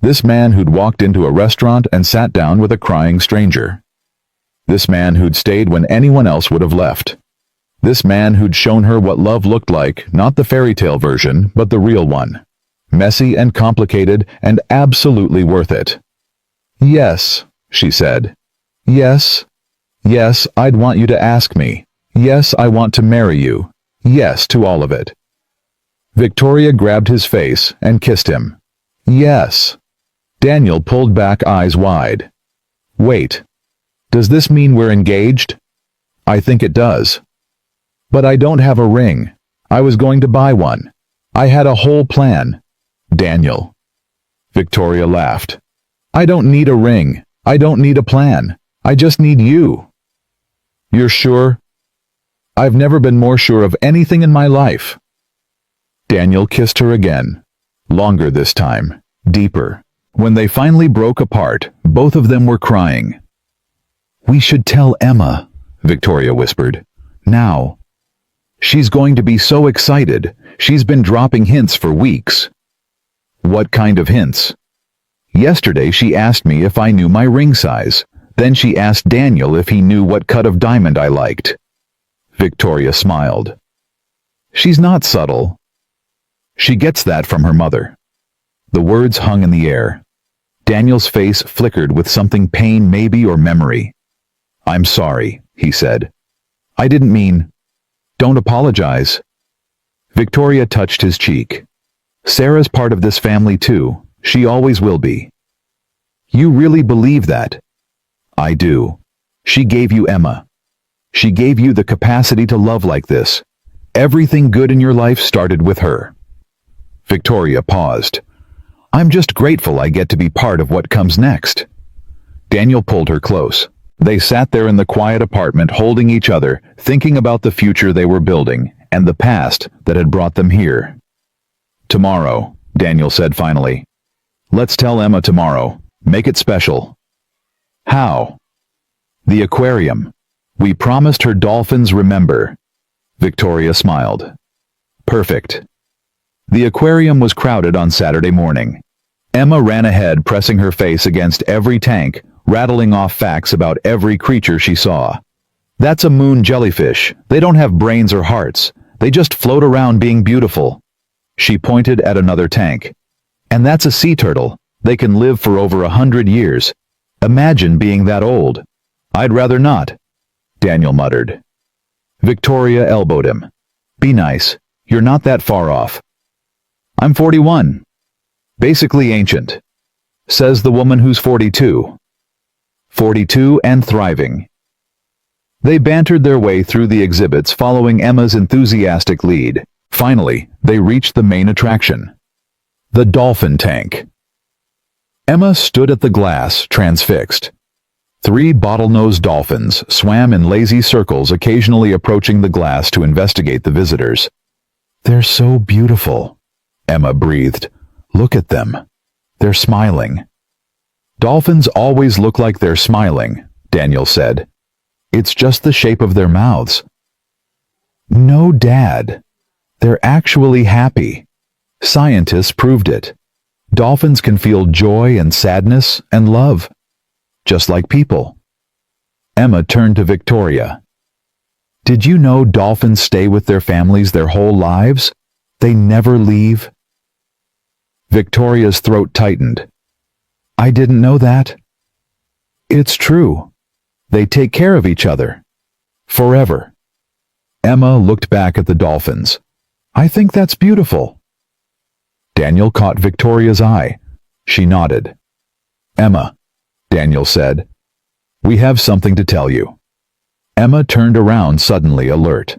Speaker 1: This man who'd walked into a restaurant and sat down with a crying stranger. This man who'd stayed when anyone else would have left. This man who'd shown her what love looked like, not the fairy tale version, but the real one. Messy and complicated and absolutely worth it. Yes, she said. Yes. Yes, I'd want you to ask me. Yes, I want to marry you. Yes to all of it. Victoria grabbed his face and kissed him. Yes. Daniel pulled back, eyes wide. Wait. Does this mean we're engaged? I think it does. But I don't have a ring. I was going to buy one. I had a whole plan. Daniel. Victoria laughed. I don't need a ring. I don't need a plan. I just need you. You're sure? I've never been more sure of anything in my life. Daniel kissed her again. Longer this time. Deeper. When they finally broke apart, both of them were crying. We should tell Emma, Victoria whispered. Now. She's going to be so excited. She's been dropping hints for weeks. What kind of hints? Yesterday she asked me if I knew my ring size. Then she asked Daniel if he knew what cut of diamond I liked. Victoria smiled. She's not subtle. She gets that from her mother. The words hung in the air. Daniel's face flickered with something, pain maybe, or memory. I'm sorry, he said. I didn't mean. Don't apologize. Victoria touched his cheek. Sarah's part of this family too. She always will be. You really believe that? I do. She gave you Emma. She gave you the capacity to love like this. Everything good in your life started with her. Victoria paused. I'm just grateful I get to be part of what comes next. Daniel pulled her close. They sat there in the quiet apartment holding each other, thinking about the future they were building and the past that had brought them here. Tomorrow, Daniel said finally. Let's tell Emma tomorrow. Make it special. How? The aquarium. We promised her dolphins, remember? Victoria smiled. Perfect. The aquarium was crowded on Saturday morning. Emma ran ahead, pressing her face against every tank, rattling off facts about every creature she saw. That's a moon jellyfish. They don't have brains or hearts. They just float around being beautiful. She pointed at another tank. And that's a sea turtle. They can live for over 100 years. Imagine being that old. I'd rather not, Daniel muttered. Victoria elbowed him. Be nice. You're not that far off. I'm 41. Basically ancient. Says the woman who's 42. 42 and thriving. They bantered their way through the exhibits, following Emma's enthusiastic lead. Finally, they reached the main attraction. The dolphin tank. Emma stood at the glass, transfixed. 3 bottlenose dolphins swam in lazy circles, occasionally approaching the glass to investigate the visitors. They're so beautiful, Emma breathed. Look at them. They're smiling. Dolphins always look like they're smiling, Daniel said. It's just the shape of their mouths. No, Dad. They're actually happy. Scientists proved it. Dolphins can feel joy and sadness and love, just like people. Emma turned to Victoria. Did you know dolphins stay with their families their whole lives? They never leave. Victoria's throat tightened. I didn't know that. It's true. They take care of each other. Forever. Emma looked back at the dolphins. I think that's beautiful. Daniel caught Victoria's eye. She nodded. Emma, Daniel said, we have something to tell you. Emma turned around, suddenly alert.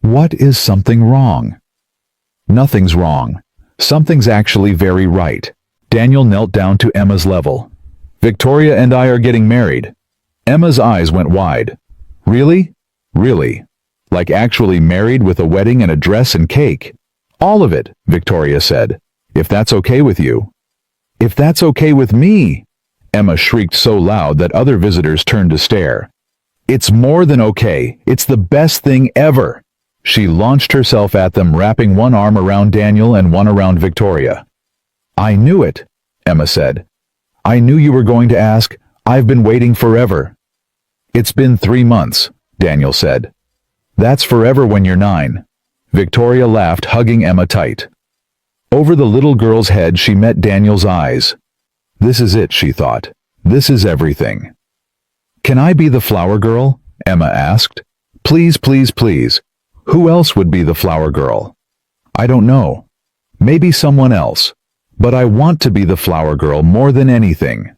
Speaker 1: What is something wrong? Nothing's wrong. Something's actually very right. Daniel knelt down to Emma's level. Victoria and I are getting married. Emma's eyes went wide. Really? Really? Like actually married with a wedding and a dress and cake? All of it, Victoria said. If that's okay with you. If that's okay with me! Emma shrieked so loud that other visitors turned to stare. It's more than okay. It's the best thing ever. She launched herself at them, wrapping one arm around Daniel and one around Victoria. I knew it, Emma said. I knew you were going to ask. I've been waiting forever. It's been 3 months, Daniel said. That's forever when you're 9. Victoria laughed, hugging Emma tight. Over the little girl's head she met Daniel's eyes. This is it, she thought. This is everything. Can I be the flower girl? Emma asked. Please, please, please. Who else would be the flower girl? I don't know. Maybe someone else. But I want to be the flower girl more than anything.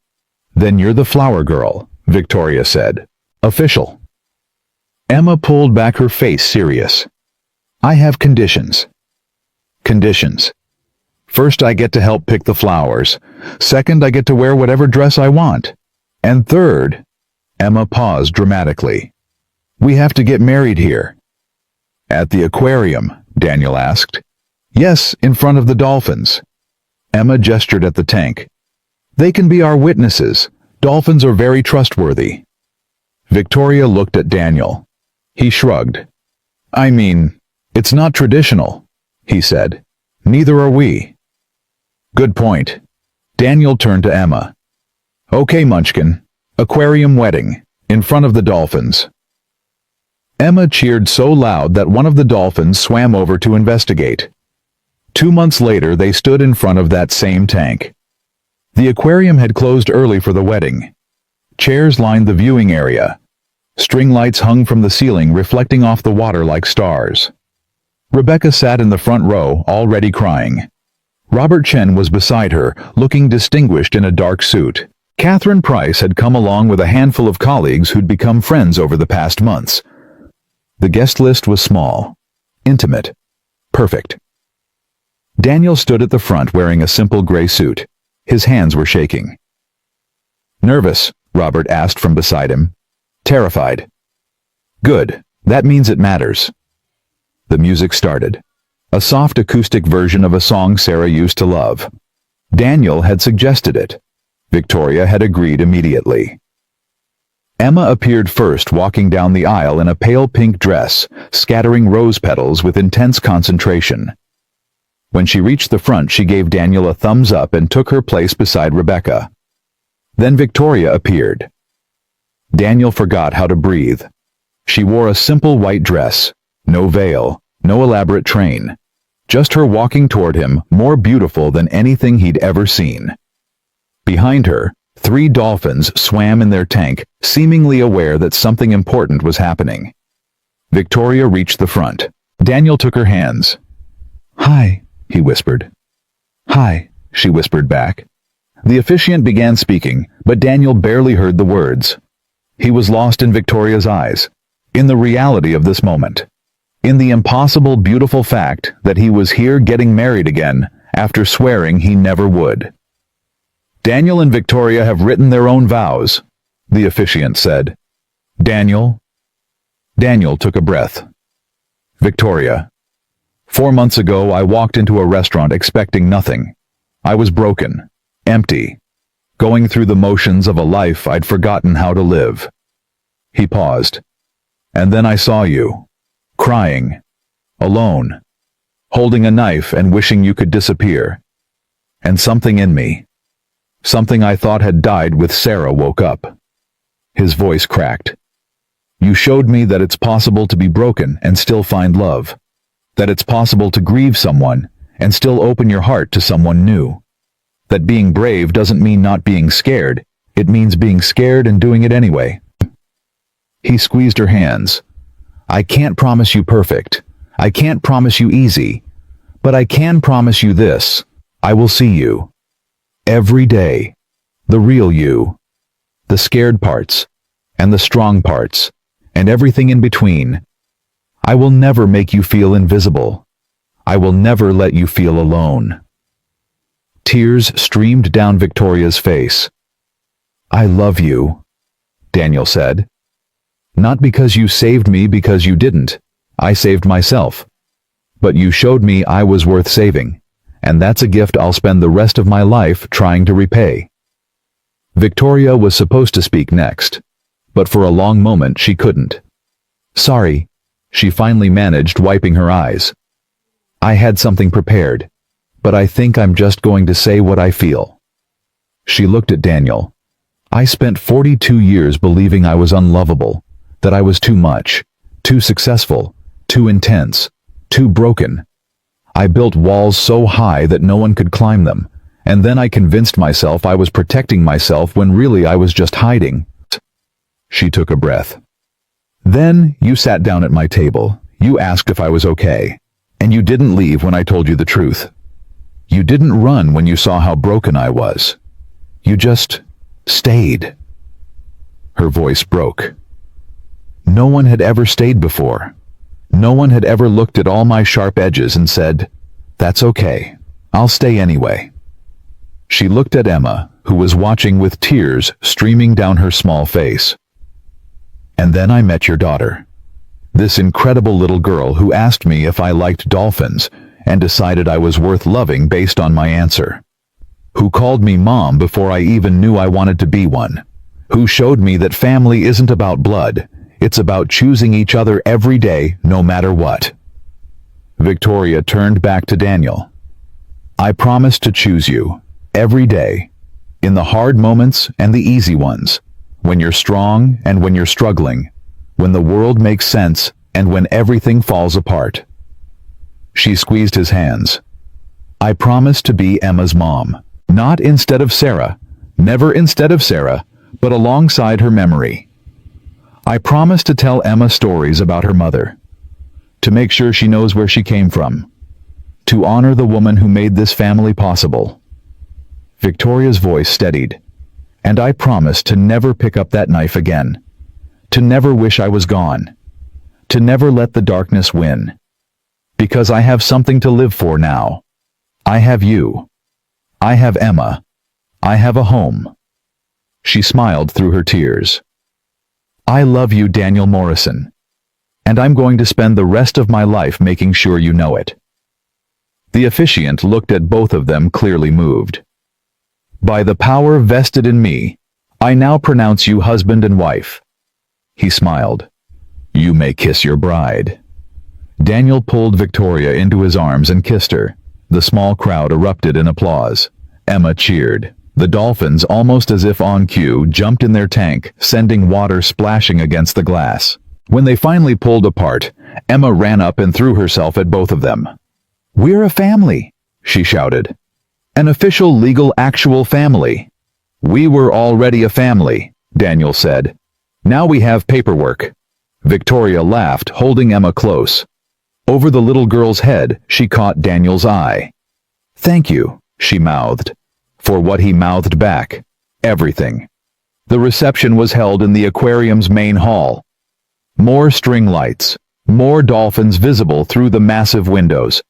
Speaker 1: Then you're the flower girl, Victoria said. Official. Emma pulled back, her face serious. I have conditions. Conditions. First, I get to help pick the flowers. Second, I get to wear whatever dress I want. And third, Emma paused dramatically. We have to get married here. At the aquarium, Daniel asked. Yes, in front of the dolphins. Emma gestured at the tank. They can be our witnesses. Dolphins are very trustworthy. Victoria looked at Daniel. He shrugged. I mean, it's not traditional, he said. Neither are we. Good point. Daniel turned to Emma. Okay, Munchkin. Aquarium wedding, in front of the dolphins. Emma cheered so loud that one of the dolphins swam over to investigate. 2 months later, they stood in front of that same tank. The aquarium had closed early for the wedding. Chairs lined the viewing area. String lights hung from the ceiling, reflecting off the water like stars. Rebecca sat in the front row, already crying. Robert Chen was beside her, looking distinguished in a dark suit. Catherine Price had come along with a handful of colleagues who'd become friends over the past months. The guest list was small, intimate, perfect. Daniel stood at the front wearing a simple gray suit. His hands were shaking. Nervous? Robert asked from beside him. Terrified. Good. That means it matters. The music started. A soft acoustic version of a song Sarah used to love. Daniel had suggested it. Victoria had agreed immediately. Emma appeared first, walking down the aisle in a pale pink dress, scattering rose petals with intense concentration. When she reached the front, she gave Daniel a thumbs up and took her place beside Rebecca. Then Victoria appeared. Daniel forgot how to breathe. She wore a simple white dress, no veil, no elaborate train. Just her walking toward him, more beautiful than anything he'd ever seen. Behind her, 3 dolphins swam in their tank, seemingly aware that something important was happening. Victoria reached the front. Daniel took her hands. Hi, he whispered. Hi, she whispered back. The officiant began speaking, but Daniel barely heard the words. He was lost in Victoria's eyes, in the reality of this moment, in the impossible, beautiful fact that he was here getting married again after swearing he never would. Daniel and Victoria have written their own vows, the officiant said. Daniel took a breath. Victoria. 4 months ago, I walked into a restaurant expecting nothing. I was broken, empty, going through the motions of a life I'd forgotten how to live. He paused. And then I saw you, crying, alone, holding a knife and wishing you could disappear. And something in me, something I thought had died with Sarah, woke up. His voice cracked. You showed me that it's possible to be broken and still find love. That it's possible to grieve someone and still open your heart to someone new. That being brave doesn't mean not being scared. It means being scared and doing it anyway. He squeezed her hands. I can't promise you perfect. I can't promise you easy. But I can promise you this. I will see you. Every day. The real you. The scared parts. And the strong parts. And everything in between. I will never make you feel invisible. I will never let you feel alone." Tears streamed down Victoria's face. "I love you," Daniel said. "Not because you saved me, because you didn't. I saved myself. But you showed me I was worth saving, and that's a gift I'll spend the rest of my life trying to repay." Victoria was supposed to speak next, but for a long moment she couldn't. "Sorry," she finally managed, wiping her eyes. "I had something prepared, but I think I'm just going to say what I feel." She looked at Daniel. "I spent 42 years believing I was unlovable, that I was too much, too successful, too intense, too broken. I built walls so high that no one could climb them, and then I convinced myself I was protecting myself when really I was just hiding." She took a breath. "Then you sat down at my table, you asked if I was okay, and you didn't leave when I told you the truth. You didn't run when you saw how broken I was. You just stayed." Her voice broke. No one had ever stayed before. No one had ever looked at all my sharp edges and said, "That's okay, I'll stay anyway." She looked at Emma, who was watching with tears streaming down her small face. "And then I met your daughter. This incredible little girl who asked me if I liked dolphins and decided I was worth loving based on my answer. Who called me mom before I even knew I wanted to be one. Who showed me that family isn't about blood, it's about choosing each other every day, no matter what." Victoria turned back to Daniel. "I promise to choose you, every day, in the hard moments and the easy ones, when you're strong and when you're struggling, when the world makes sense and when everything falls apart." She squeezed his hands. "I promise to be Emma's mom, not instead of Sarah, never instead of Sarah, but alongside her memory. I promise to tell Emma stories about her mother, to make sure she knows where she came from, to honor the woman who made this family possible." Victoria's voice steadied. "And I promise to never pick up that knife again, to never wish I was gone, to never let the darkness win. Because I have something to live for now. I have you. I have Emma. I have a home." She smiled through her tears. "I love you, Daniel Morrison. And I'm going to spend the rest of my life making sure you know it." The officiant looked at both of them, clearly moved. "By the power vested in me, I now pronounce you husband and wife." He smiled. "You may kiss your bride." Daniel pulled Victoria into his arms and kissed her. The small crowd erupted in applause. Emma cheered. The dolphins, almost as if on cue, jumped in their tank, sending water splashing against the glass. When they finally pulled apart, Emma ran up and threw herself at both of them. "We're a family," she shouted. "An official, legal, actual family." "We were already a family," Daniel said. "Now we have paperwork." Victoria laughed, holding Emma close. Over the little girl's head, she caught Daniel's eye. "Thank you," she mouthed. For what he mouthed back. Everything. The reception was held in the aquarium's main hall. More string lights. More dolphins visible through the massive windows.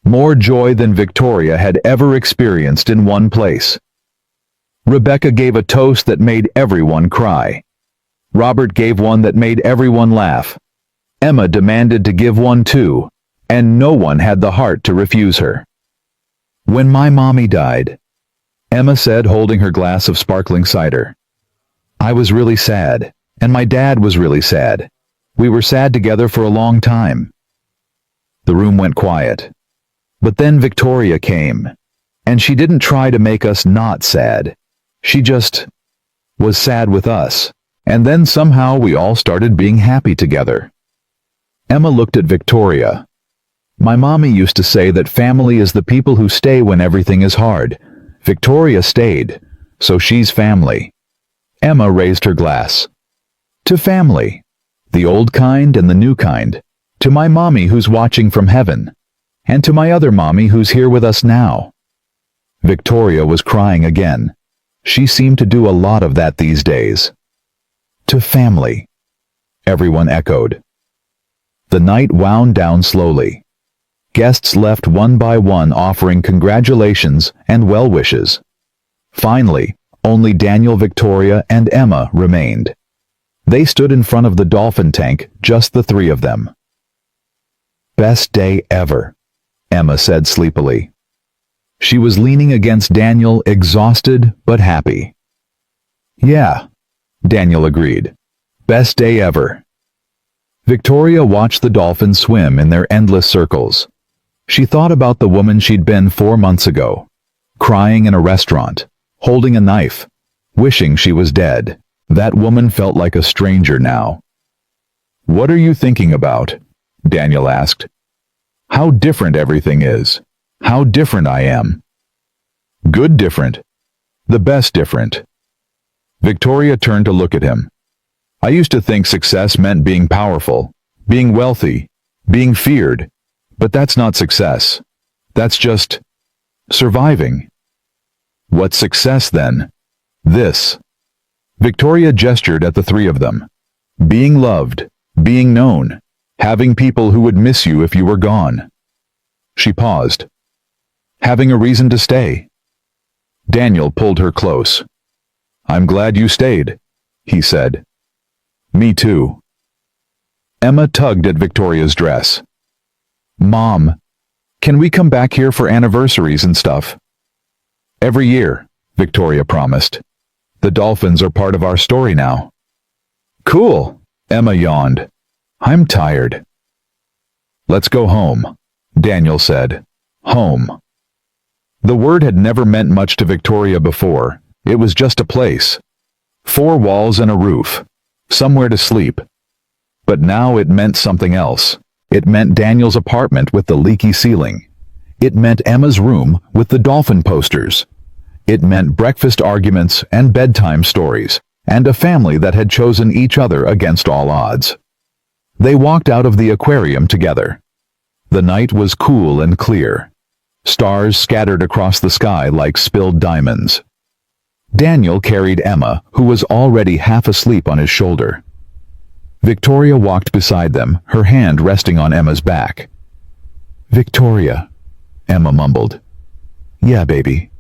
Speaker 1: More joy than Victoria had ever experienced in one place. Rebecca gave a toast that made everyone cry. Robert gave one that made everyone laugh. Emma demanded to give one too, and no one had the heart to refuse her. "When my mommy died," Emma said, holding her glass of sparkling cider, "I was really sad, and my dad was really sad. We were sad together for a long time." The room went quiet. But then Victoria came, and she didn't try to make us not sad. She just was sad with us, and then somehow we all started being happy together. Emma looked at Victoria. "My mommy used to say that family is the people who stay when everything is hard. Victoria stayed, so she's family." Emma raised her glass. "To family. The old kind and the new kind. To my mommy who's watching from heaven. And to my other mommy who's here with us now." Victoria was crying again. She seemed to do a lot of that these days. "To family," everyone echoed. The night wound down slowly. Guests left one by one offering congratulations and well wishes. Finally, only Daniel, Victoria, and Emma remained. They stood in front of the dolphin tank, just the three of them. "Best day ever," Emma said sleepily. She was leaning against Daniel, exhausted but happy. "Yeah," Daniel agreed. "Best day ever." Victoria watched the dolphins swim in their endless circles. She thought about the woman she'd been 4 months ago, crying in a restaurant, holding a knife, wishing she was dead. That woman felt like a stranger now. "What are you thinking about?" Daniel asked. "How different everything is. How different I am." "Good different. The best different." Victoria turned to look at him. "I used to think success meant being powerful, being wealthy, being feared. But that's not success. That's just surviving." "What's success then?" "This." Victoria gestured at the three of them. "Being loved, being known, having people who would miss you if you were gone." She paused. "Having a reason to stay." Daniel pulled her close. "I'm glad you stayed," he said. "Me too." Emma tugged at Victoria's dress. "Mom, can we come back here for anniversaries and stuff?" "Every year," Victoria promised. "The dolphins are part of our story now." "Cool," Emma yawned. "I'm tired." "Let's go home," Daniel said. Home. The word had never meant much to Victoria before. It was just a place. 4 walls and a roof. Somewhere to sleep. But now it meant something else. It meant Daniel's apartment with the leaky ceiling. It meant Emma's room with the dolphin posters. It meant breakfast arguments and bedtime stories, and a family that had chosen each other against all odds. They walked out of the aquarium together. The night was cool and clear. Stars scattered across the sky like spilled diamonds. Daniel carried Emma, who was already half asleep, on his shoulder. Victoria walked beside them, her hand resting on Emma's back. "Victoria," Emma mumbled. "Yeah, baby.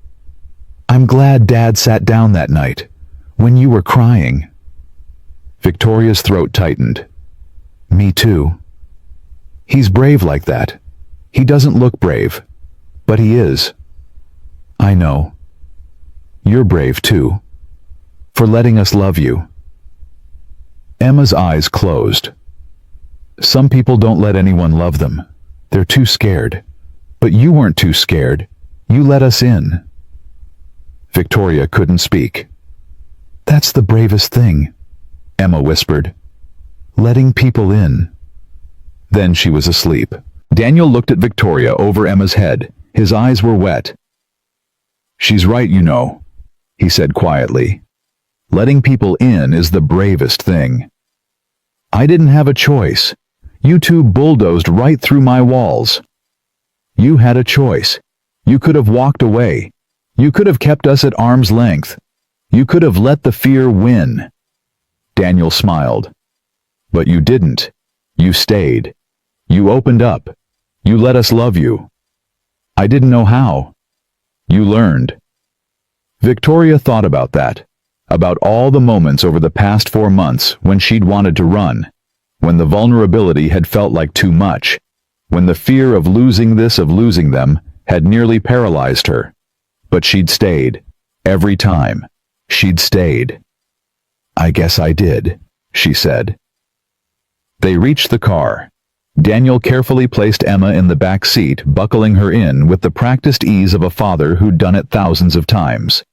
Speaker 1: I'm glad Dad sat down that night, when you were crying." Victoria's throat tightened. "Me too. He's brave like that. He doesn't look brave, but he is." "I know. You're brave too. For letting us love you." Emma's eyes closed. "Some people don't let anyone love them. They're too scared. But you weren't too scared. You let us in." Victoria couldn't speak. "That's the bravest thing," Emma whispered. "Letting people in." Then she was asleep. Daniel looked at Victoria over Emma's head. His eyes were wet. "She's right, you know," he said quietly. "Letting people in is the bravest thing. I didn't have a choice. You two bulldozed right through my walls. You had a choice. You could have walked away. You could have kept us at arm's length. You could have let the fear win." Daniel smiled. "But you didn't. You stayed. You opened up. You let us love you. I didn't know how. You learned." Victoria thought about that, about all the moments over the past 4 months when she'd wanted to run, when the vulnerability had felt like too much, when the fear of losing this, of losing them, had nearly paralyzed her. But she'd stayed. Every time. She'd stayed. "I guess I did," she said. They reached the car. Daniel carefully placed Emma in the back seat, buckling her in with the practiced ease of a father who'd done it thousands of times.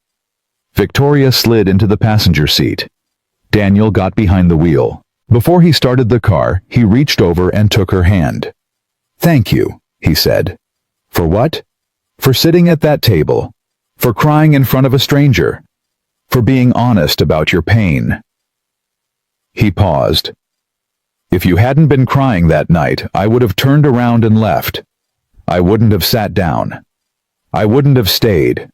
Speaker 1: Victoria slid into the passenger seat. Daniel got behind the wheel. Before he started the car, he reached over and took her hand. "Thank you," he said. "For what?" "For sitting at that table. For crying in front of a stranger. For being honest about your pain." He paused. "If you hadn't been crying that night, I would have turned around and left. I wouldn't have sat down. I wouldn't have stayed.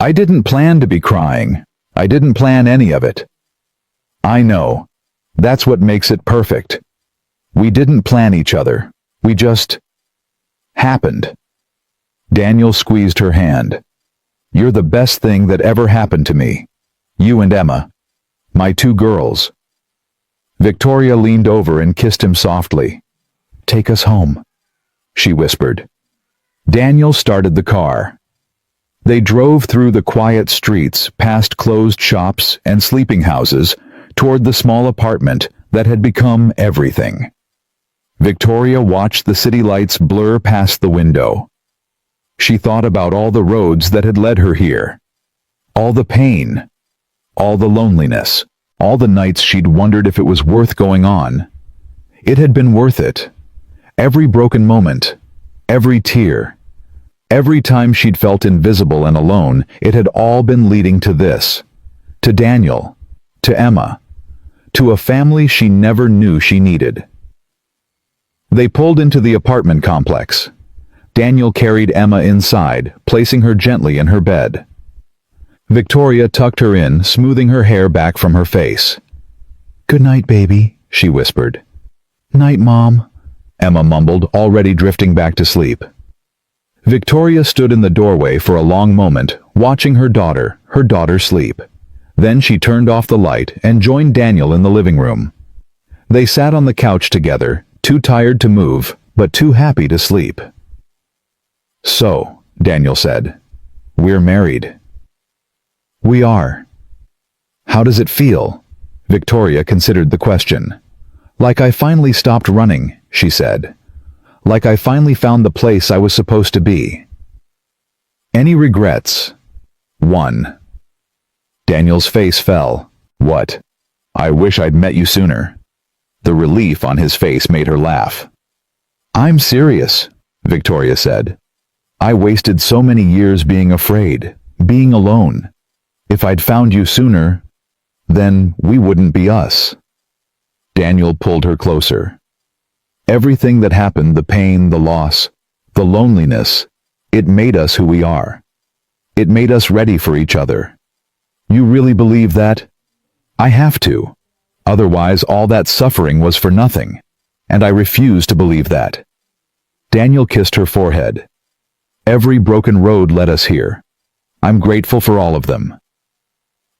Speaker 1: I didn't plan to be crying. I didn't plan any of it. I know. That's what makes it perfect. We didn't plan each other. We just happened. Daniel squeezed her hand. You're the best thing that ever happened to me. You and Emma. My two girls. Victoria leaned over and kissed him softly. Take us home, she whispered. Daniel started the car. They drove through the quiet streets, past closed shops and sleeping houses, toward the small apartment that had become everything. Victoria watched the city lights blur past the window. She thought about all the roads that had led her here. All the pain. All the loneliness. All the nights she'd wondered if it was worth going on. It had been worth it. Every broken moment. Every tear. Every time she'd felt invisible and alone, it had all been leading to this. To Daniel. To Emma. To a family she never knew she needed. They pulled into the apartment complex. Daniel carried Emma inside, placing her gently in her bed. Victoria tucked her in, smoothing her hair back from her face. Good night, baby, she whispered. Night, Mom, Emma mumbled, already drifting back to sleep. Victoria stood in the doorway for a long moment, watching her daughter sleep. Then she turned off the light and joined Daniel in the living room. They sat on the couch together, too tired to move, but too happy to sleep. So, Daniel said, we're married. We are. How does it feel? Victoria considered the question. Like I finally stopped running, she said. Like I finally found the place I was supposed to be. Any regrets? 1. Daniel's face fell. What? I wish I'd met you sooner. The relief on his face made her laugh. I'm serious, Victoria said. I wasted so many years being afraid, being alone. If I'd found you sooner, then we wouldn't be us. Daniel pulled her closer. Everything that happened, the pain, the loss, the loneliness, it made us who we are. It made us ready for each other. You really believe that? I have to. Otherwise, all that suffering was for nothing. And I refuse to believe that. Daniel kissed her forehead. Every broken road led us here. I'm grateful for all of them.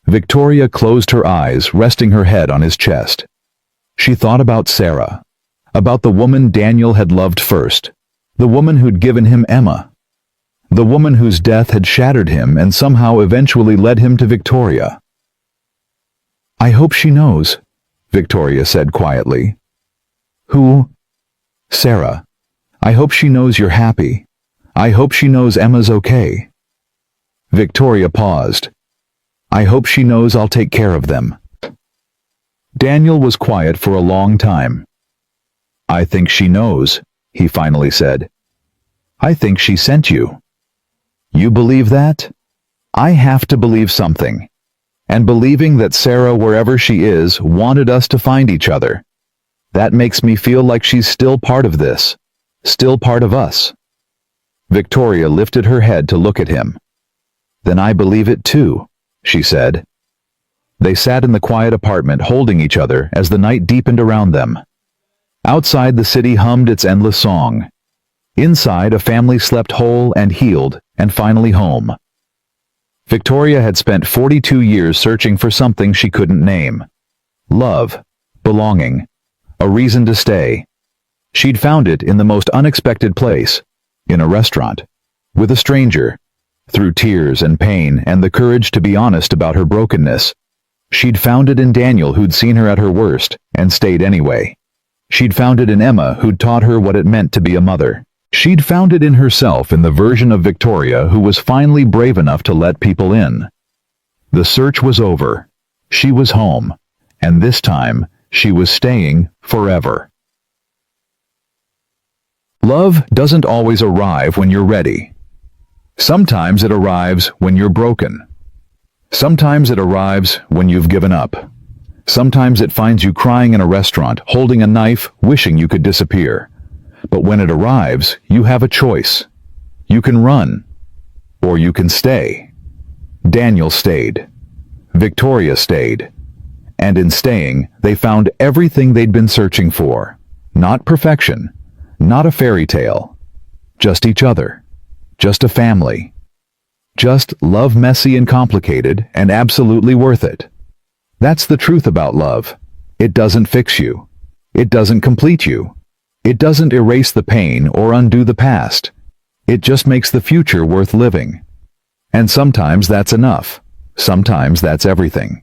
Speaker 1: Victoria closed her eyes, resting her head on his chest. She thought about Sarah, about the woman Daniel had loved first, the woman who'd given him Emma, the woman whose death had shattered him and somehow eventually led him to Victoria. I hope she knows, Victoria said quietly. Who? Sarah. I hope she knows you're happy. I hope she knows Emma's okay. Victoria paused. I hope she knows I'll take care of them. Daniel was quiet for a long time. I think she knows, he finally said. I think she sent you. You believe that? I have to believe something. And believing that Sarah, wherever she is, wanted us to find each other. That makes me feel like she's still part of this. Still part of us. Victoria lifted her head to look at him. Then I believe it too, she said. They sat in the quiet apartment holding each other as the night deepened around them. Outside, the city hummed its endless song. Inside, a family slept whole and healed and finally home. Victoria had spent 42 years searching for something she couldn't name. Love, belonging, a reason to stay. She'd found it in the most unexpected place, in a restaurant, with a stranger. Through tears and pain and the courage to be honest about her brokenness. She'd found it in Daniel, who'd seen her at her worst and stayed anyway. She'd found it in Emma, who'd taught her what it meant to be a mother. She'd found it in herself, in the version of Victoria who was finally brave enough to let people in. The search was over. She was home. And this time, she was staying forever. Love doesn't always arrive when you're ready. Sometimes it arrives when you're broken. Sometimes it arrives when you've given up. Sometimes it finds you crying in a restaurant, holding a knife, wishing you could disappear. But when it arrives, you have a choice. You can run, or you can stay. Daniel stayed. Victoria stayed. And in staying, they found everything they'd been searching for. Not perfection, not a fairy tale. just each other, just a family. Just love messy and complicated and absolutely worth it. That's the truth about love. It doesn't fix you. It doesn't complete you. It doesn't erase the pain or undo the past. It just makes the future worth living. And sometimes that's enough. Sometimes that's everything.